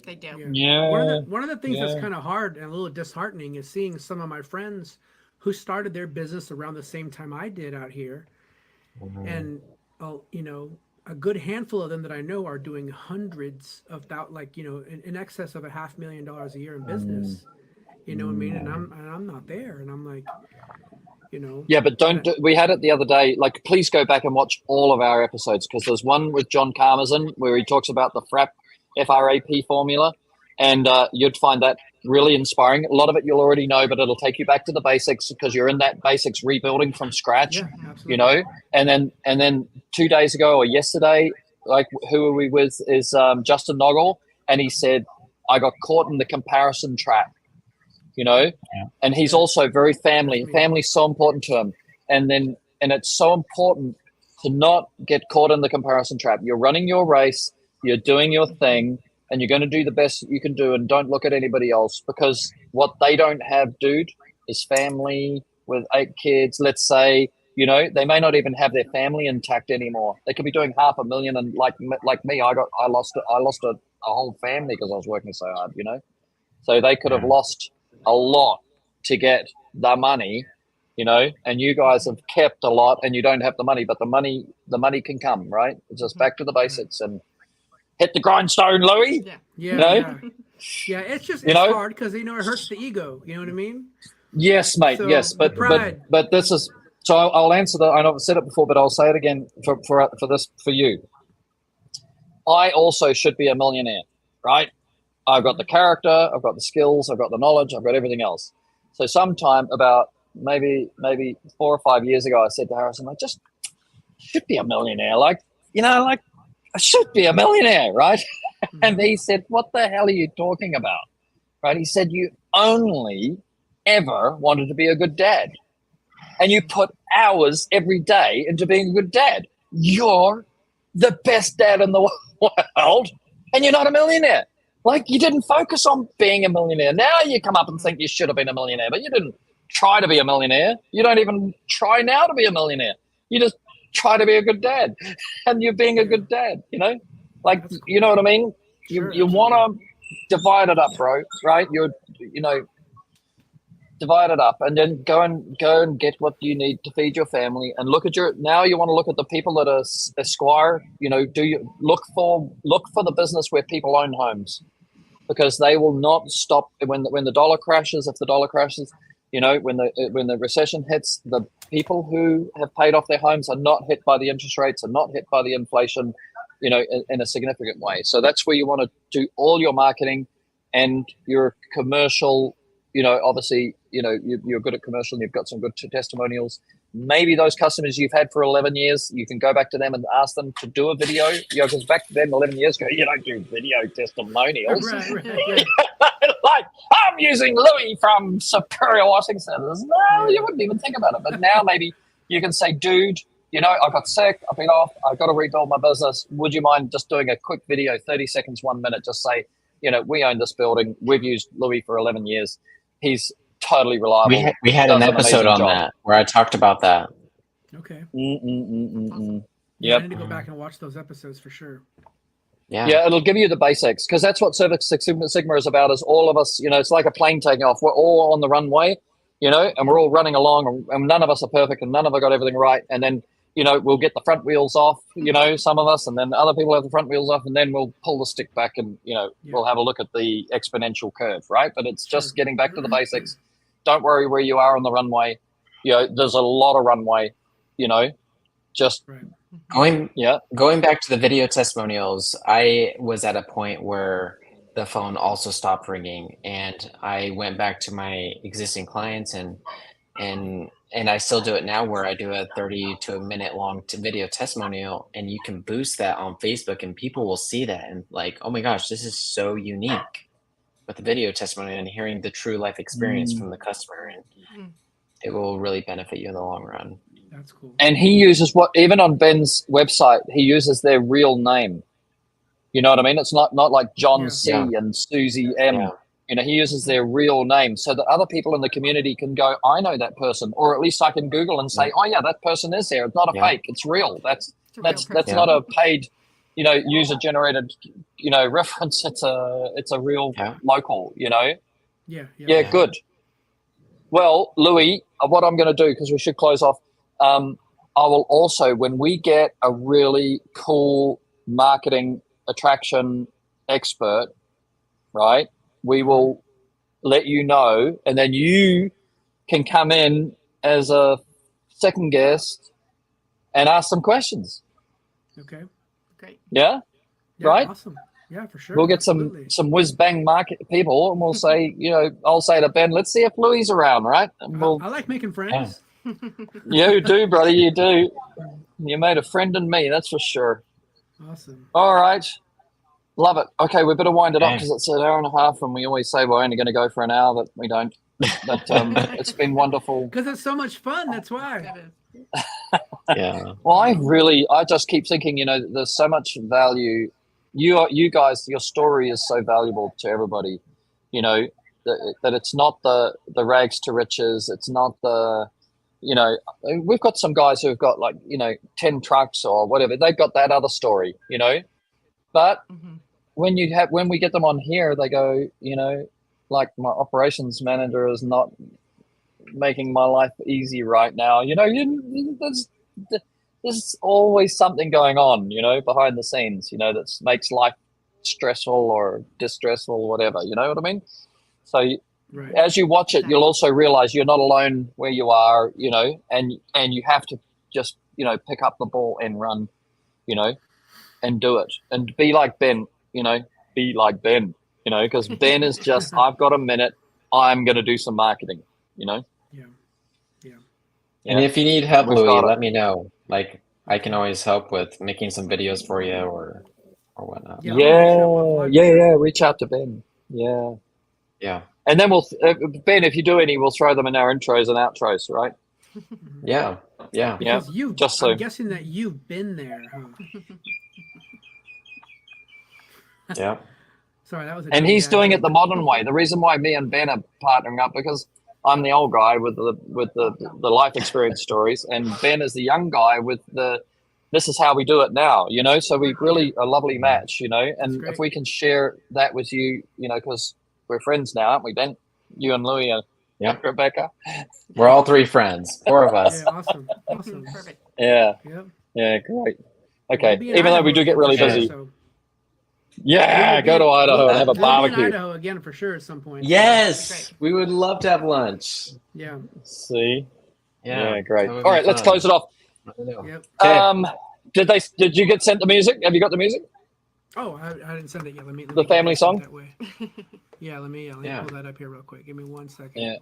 They do. Yeah. Yeah. One of the things that's Yeah. kind of hard and a little disheartening is seeing some of my friends who started their business around the same time I did out here, and you know, a good handful of them that I know are doing hundreds of like, you know, in excess of $500,000 a year in business. You know what I mean? And I'm not there, and I'm like, you know. Yeah, but we had it the other day. Like, please go back and watch all of our episodes, because there's one with John Karmazin where he talks about the FRAP formula, and you'd find that really inspiring. A lot of it you'll already know, but it'll take you back to the basics because you're in that basics rebuilding from scratch. Yeah, absolutely. You know, and then 2 days ago or yesterday, like, who are we with is Justin Noggle, and he said, I got caught in the comparison trap. You know, and he's also very family. Family's so important to him, and it's so important to not get caught in the comparison trap. You're running your race, you're doing your thing, and you're going to do the best that you can do, and don't look at anybody else, because what they don't have, dude, is family with 8 kids. Let's say, you know, they may not even have their family intact anymore. They could be doing $500,000, and like me, I lost a whole family because I was working so hard. You know, so they could have lost a lot to get the money, you know, and you guys have kept a lot and you don't have the money, but the money can come, right? It's just back to the basics and hit the grindstone, Louis. Yeah. Yeah, You know? yeah. It's just You it's know? hard because, you know, it hurts the ego. You know what I mean? Yes, mate. So, yes, the pride. but this is so. I'll answer that. I know I've said it before, but I'll say it again for you. I also should be a millionaire, right? I've got the character, I've got the skills, I've got the knowledge, I've got everything else. So sometime about maybe 4 or 5 years ago, I said to Harrison, I just should be a millionaire. Like, you know, like, I should be a millionaire, right? And he said, what the hell are you talking about? Right? He said, you only ever wanted to be a good dad. And you put hours every day into being a good dad. You're the best dad in the world, and you're not a millionaire. Like, you didn't focus on being a millionaire. Now you come up and think you should have been a millionaire, but you didn't try to be a millionaire. You don't even try now to be a millionaire. You just try to be a good dad, and you're being a good dad, you know? Like, you know what I mean? You want to divide it up, bro, right? You know, divide it up, and then go and get what you need to feed your family, and look at now you want to look at the people that are Esquire, you know, look for the business where people own homes, because they will not stop when the dollar crashes. If the dollar crashes, you know, when the recession hits, the people who have paid off their homes are not hit by the interest rates, are not hit by the inflation, you know, in a significant way. So that's where you want to do all your marketing, and your commercial, you know, obviously, you know, you're good at commercial and you've got some good testimonials. Maybe those customers you've had for 11 years, you can go back to them and ask them to do a video. You know, because back then, 11 years ago, you don't do video testimonials. Right. Like, I'm using Louis from Superior Washing Centers. No, you wouldn't even think about it. But now maybe you can say, dude, you know, I got sick, I've been off, I've got to rebuild my business. Would you mind just doing a quick video, 30 seconds, 1 minute, just say, you know, we own this building. We've used Louis for 11 years. He's totally reliable. We had an Does episode amazing on job. that where I talked about that. Okay. Yep. I need to go back and watch those episodes for sure. Yeah, it'll give you the basics, because that's what Service Six Sigma is about. Is all of us, you know, it's like a plane taking off. We're all on the runway, you know, and we're all running along, and none of us are perfect, and none of us got everything right. And then, you know, we'll get the front wheels off, you know, some of us, and then other people have the front wheels off, and then we'll pull the stick back, and, you know, we'll have a look at the exponential curve, right? But it's just getting back to the basics. Don't worry where you are on the runway. You know, there's a lot of runway, you know, just Going back to the video testimonials, I was at a point where the phone also stopped ringing, and I went back to my existing clients, and I still do it now, where I do a 30 to a minute long video testimonial, and you can boost that on Facebook, and people will see that and like, oh my gosh, this is so unique with the video testimony and hearing the true life experience from the customer, and it will really benefit you in the long run. That's cool. And he uses even on Ben's website, he uses their real name. You know what I mean? It's not like John C and Susie M. Yeah. You know, he uses their real name so that other people in the community can go, I know that person, or at least I can Google and say, oh yeah, that person is there. It's not a fake. It's real. That's not a paid, you know, user generated, you know, reference. It's a real local, you know? Yeah, good. Well, Louis, what I'm going to do, because we should close off, I will also, when we get a really cool marketing attraction expert, right, we will let you know, and then you can come in as a second guest and ask some questions. Okay. Great. Yeah? Right? Awesome. Yeah, for sure. We'll get some whiz bang market people, and we'll say, you know, I'll say to Ben, let's see if Louis around, right? And I like making friends. You do, brother. You do. You made a friend in me, that's for sure. Awesome. All right. Love it. Okay, we better wind it up because it's an hour and a half, and we always say we're only going to go for an hour, but we don't. But it's been wonderful. Because it's so much fun. That's why. Yeah. Well, I just keep thinking, you know, there's so much value. You guys, your story is so valuable to everybody. You know, that it's not the rags to riches. It's not the, you know, we've got some guys who've got like, you know, 10 trucks or whatever. They've got that other story, you know. But when we get them on here, they go, you know, like my operations manager is not making my life easy right now. You know, there's always something going on, you know, behind the scenes, you know, that makes life stressful or distressful or whatever. You know what I mean? So as you watch it, you'll also realize you're not alone where you are, you know, and you have to just, you know, pick up the ball and run, you know, and do it and be like Ben, you know, because Ben is just, I've got a minute, I'm going to do some marketing, you know? And if you need help, Louis, let me know. Like, I can always help with making some videos for you or whatnot. Yeah. Reach out to Ben. Yeah. And then we'll, Ben, if you do any, we'll throw them in our intros and outros, right? Yeah. Because I'm guessing that you've been there, huh? Yeah. Sorry, that was. And he's doing it the modern way. The reason why me and Ben are partnering up, because I'm the old guy with the life experience stories, and Ben is the young guy with this is how we do it now, you know. So we really a lovely match, you know. And if we can share that with you, you know, because we're friends now, aren't we, Ben? You and Louis and Rebecca. We're all three friends. 4 of us. Yeah, awesome. Perfect. Yeah. Great. Okay. Even though we do get really busy. Yeah, go to Idaho and have a barbecue. We'll be in Idaho again for sure at some point. Yes, we would love to have lunch. Yeah. See. Yeah, great. All right, let's close it off. Yep. Did you get sent the music? Have you got the music? Oh, I didn't send it yet. Let me the family song. That way. Yeah, let me pull that up here real quick. Give me 1 second. Yeah.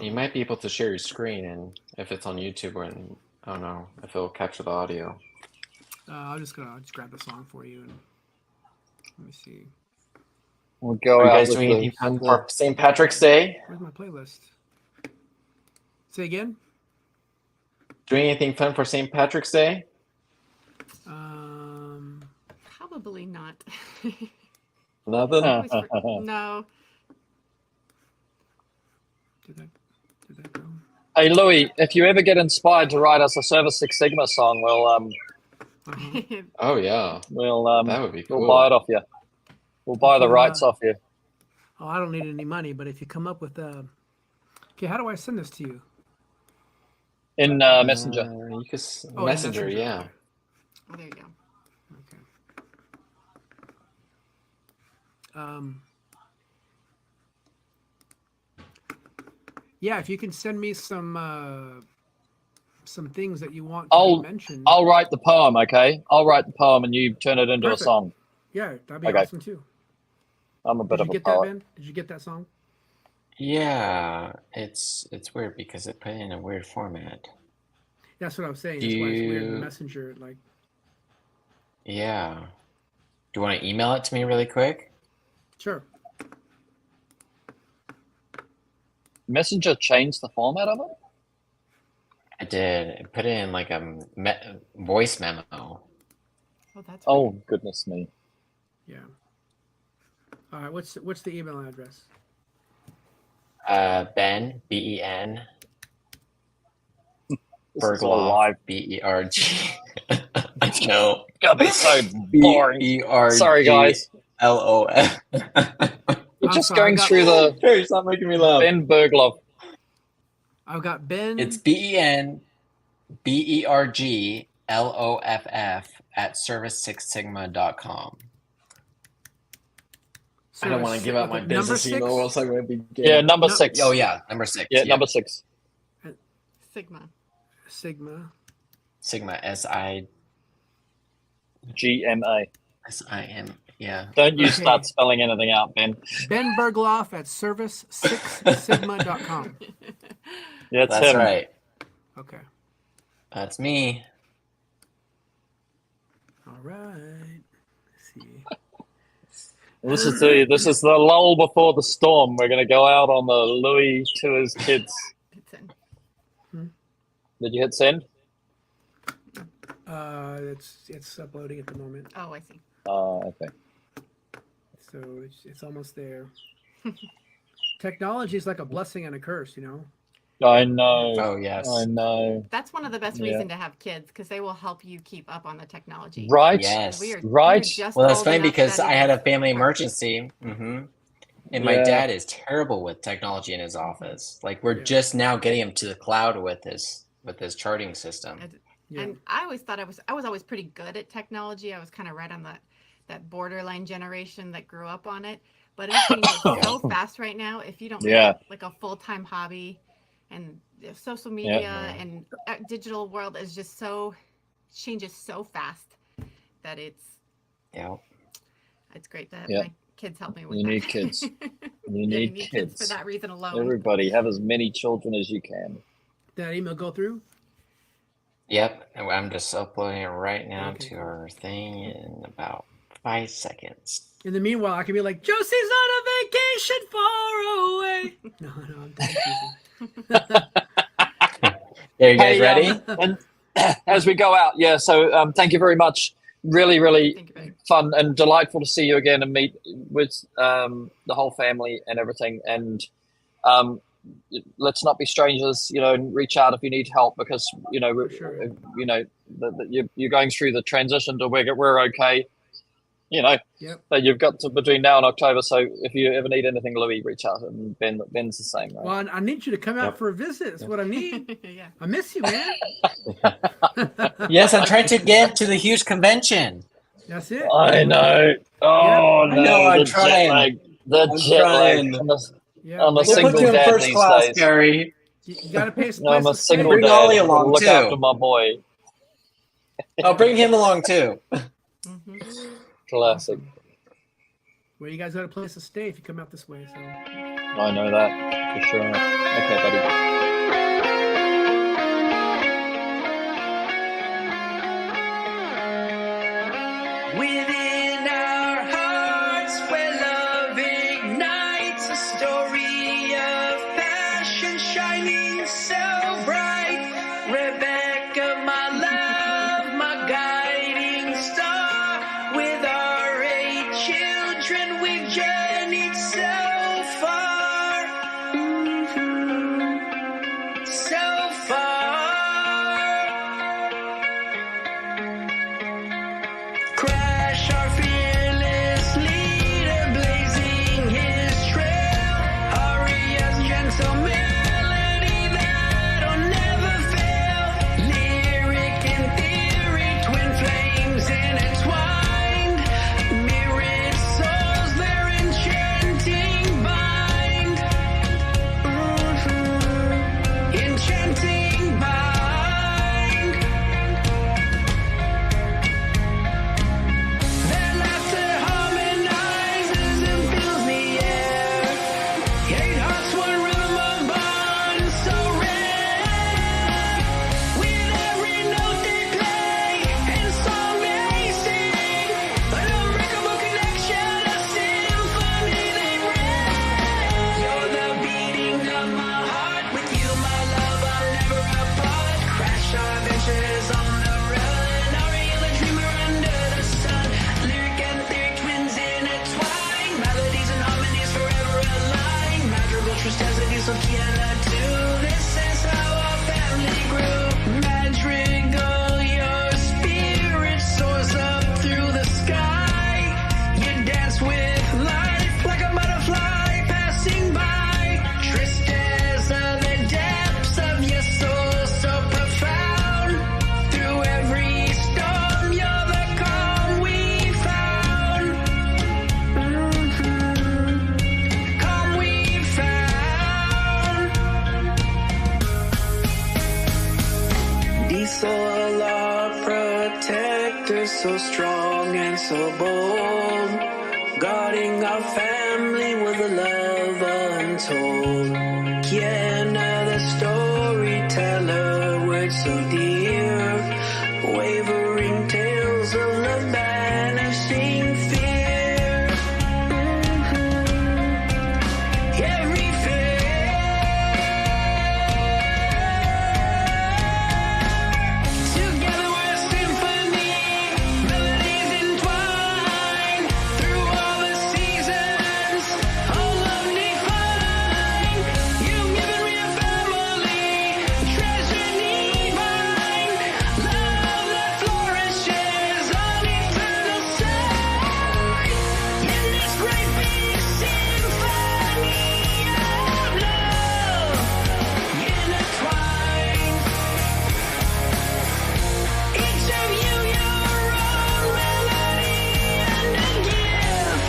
You might be able to share your screen, and if it's on YouTube, and I don't know if it'll capture the audio. I'll just grab the song for you and let me see. We'll go. Are you guys doing anything fun for St. Patrick's Day? Where's my playlist? Say again. Doing anything fun for St. Patrick's Day? Probably not. Nothing. No. Did that go? Hey Louis, if you ever get inspired to write us a Service Six Sigma song, we'll Oh yeah. We'll that would be cool. We'll buy it off you. We'll buy the rights off you. Oh, I don't need any money, but if you come up with okay, how do I send this to you? In Messenger. You can Messenger, yeah. Oh, there you go. Okay. Yeah, if you can send me some things that you want to be mentioned. I'll write the poem, okay? I'll write the poem and you turn it into a song. Yeah, that'd be Okay. awesome too. I'm a bit Did of you a get that, poet. Ben? Did you get that song? Yeah, it's weird because it put it in a weird format. That's what I'm saying. Do That's why it's weird in the you? messenger. Like, Yeah. Do you want to email it to me really quick? sure. Messenger changed the format of it? I did. I put it in like a voice memo. Oh, that's Oh, weird. goodness me. Yeah. All right. What's the email address? Ben, Ben, This is all Bergloff, live. Berg. No. God, it's so boring. Sorry, guys. Berglof. We're I'm just sorry, I going got- through the Harry, stop making me laugh. Ben Bergloff. I've got Ben. It's BenBergloff at service6sigma.com. I don't want to give out my business email, or else I'm going to be getting... Yeah, number No- 6. Oh, yeah, number 6. Yeah, number 6. Sigma. Sigma. Sigma, S-I-S-I-M. GMA. Yeah. Don't you Okay. start spelling anything out, Ben. Ben Bergloff at service6sigma.com. Yeah, That's him. right. Okay. That's me. All right. Let's see. This is the lull before the storm. We're going to go out on the Louis to his kids. It's in. Did you hit send? It's uploading at the moment, Oh, I see. Okay. so it's almost there. Technology is like a blessing and a curse, you know. I know. Oh, yes. I know. That's one of the best Yeah. reasons to have kids because they will help you keep up on the technology. Right? Yes. We are Right. just Well, that's old funny enough because that I it had a is- family emergency. And my Yeah. dad is terrible with technology in his office. Like, we're Yeah. just now getting him to the cloud with his charting system. Yeah. And I always thought I was always pretty good at technology. I was kind of right on that borderline generation that grew up on it. But it's changing so fast right now. If you don't make Yeah. it like a full-time hobby, and social media and digital world is just changes so fast that it's great that Yeah. my kids help me with You that. need kids. You Yeah, need kids kids. for that reason alone. Everybody, have as many children as you can. Did that email go through? Yep. And I'm just uploading it right now Okay. to our thing in about 5 seconds. In the meanwhile, I can be like, Josie's on a vacation far away. No, I'm teasing. Yeah, you guys Hey, ready? And as we go out, so thank you very much. Really, really Thank you, babe. fun and delightful to see you again and meet with the whole family and everything. And let's not be strangers, and reach out if you need help because, For sure. you're going through the transition to we're okay. Yep. But you've got to between now and October. So if you ever need anything, Louis, reach out. And Ben's the same, right? Well, I need you to come out for a visit. That's what I need. Yeah. I miss you, man. Yes, I'm trying to get to the huge convention. That's it. I know. Oh, I no. know, I'm the trying. jet lag. The I'm jet trying. lag. Yeah. I'm a We'll single put you in dad first these class, days. Gary. You got to pay some I'm a place to stay. single Bring dad. Ollie Gotta along, look too. after my boy. I'll bring him along too. Classic. Well, you guys got a place to stay if you come out this way. So I know that for sure. Okay, buddy. Within our hearts where love ignites a story of passion shining so bright. Rebecca, my love, my guiding star. With our 8 children, we've journeyed so far. So far. Crash Diesel, our protector, so strong and so bold, guarding our family with a love untold. Kiana, the storyteller, words so dear, wavering tales of love, banishing fear. Every together we're a symphony, melodies entwined through all the seasons, all love defined. You've given me a family, treasure divine, love that flourishes on eternal side. In this great big symphony of love, intertwined. Each of you, your own melody and a gift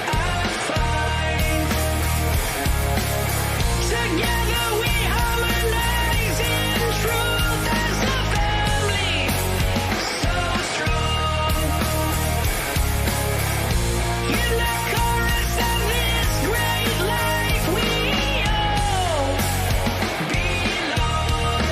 I find. Together we harmonize in truth as a family, so strong. In the chorus of this great life we all belong.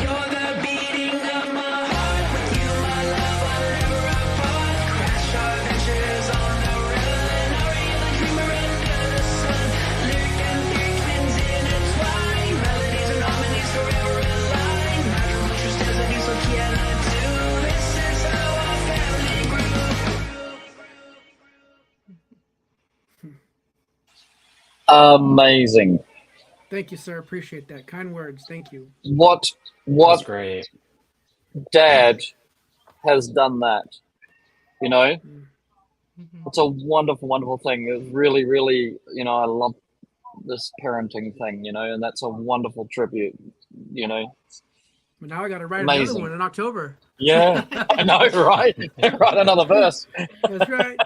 You're the beating of my heart. With you, my love, I'll never apart. Crash our adventures on the run. Ari, the dreamer under the sun. Lyric and twins intertwine. Melodies and harmonies forever aligned. Matrimonial destiny, so Kiana too. This is how our family grew. Amazing. Thank you, sir. Appreciate that. Kind words. Thank you. What That's great. dad has done that? You know, Mhm. it's a wonderful, wonderful thing. It's really, really, I love this parenting thing, and that's a wonderful tribute, But now I got to write another Amazing. one in October. Yeah, I know, right? Write another verse. That's right.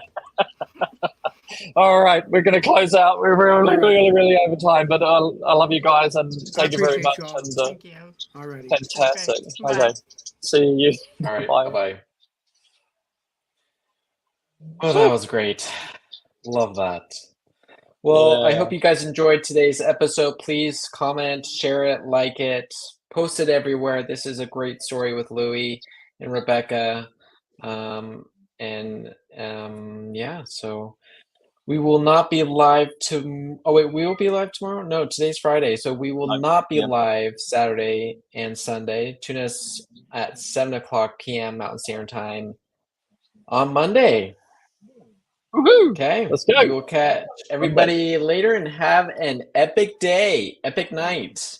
All right, we're going to close out. We're really, really, really over time, but I love you guys and thank you very much. appreciate you all. And Thank you. All righty. fantastic. Okay. Okay, see you. All right. Bye. Bye-bye. Oh, that was great. Love that. Well, I Yeah. hope you guys enjoyed today's episode. Please comment, share it, like it, post it everywhere. This is a great story with Louie and Rebecca. Yeah, so we will not be live oh wait, we will be live tomorrow? No, today's Friday. So we will not be Yeah. live Saturday and Sunday. Tune us at 7:00 p.m. Mountain Standard Time on Monday. Woohoo! Okay. Let's go. We will catch everybody later and have an epic day, epic night.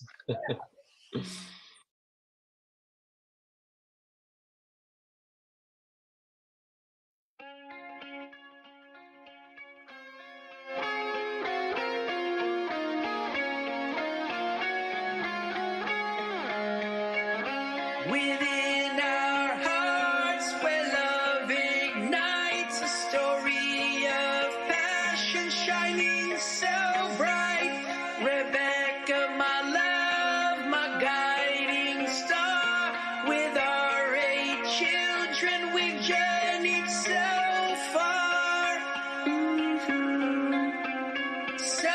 Within our hearts where love ignites, a story of passion shining so bright. Rebecca, my love, my guiding star. With our 8 children, we've journeyed so far. So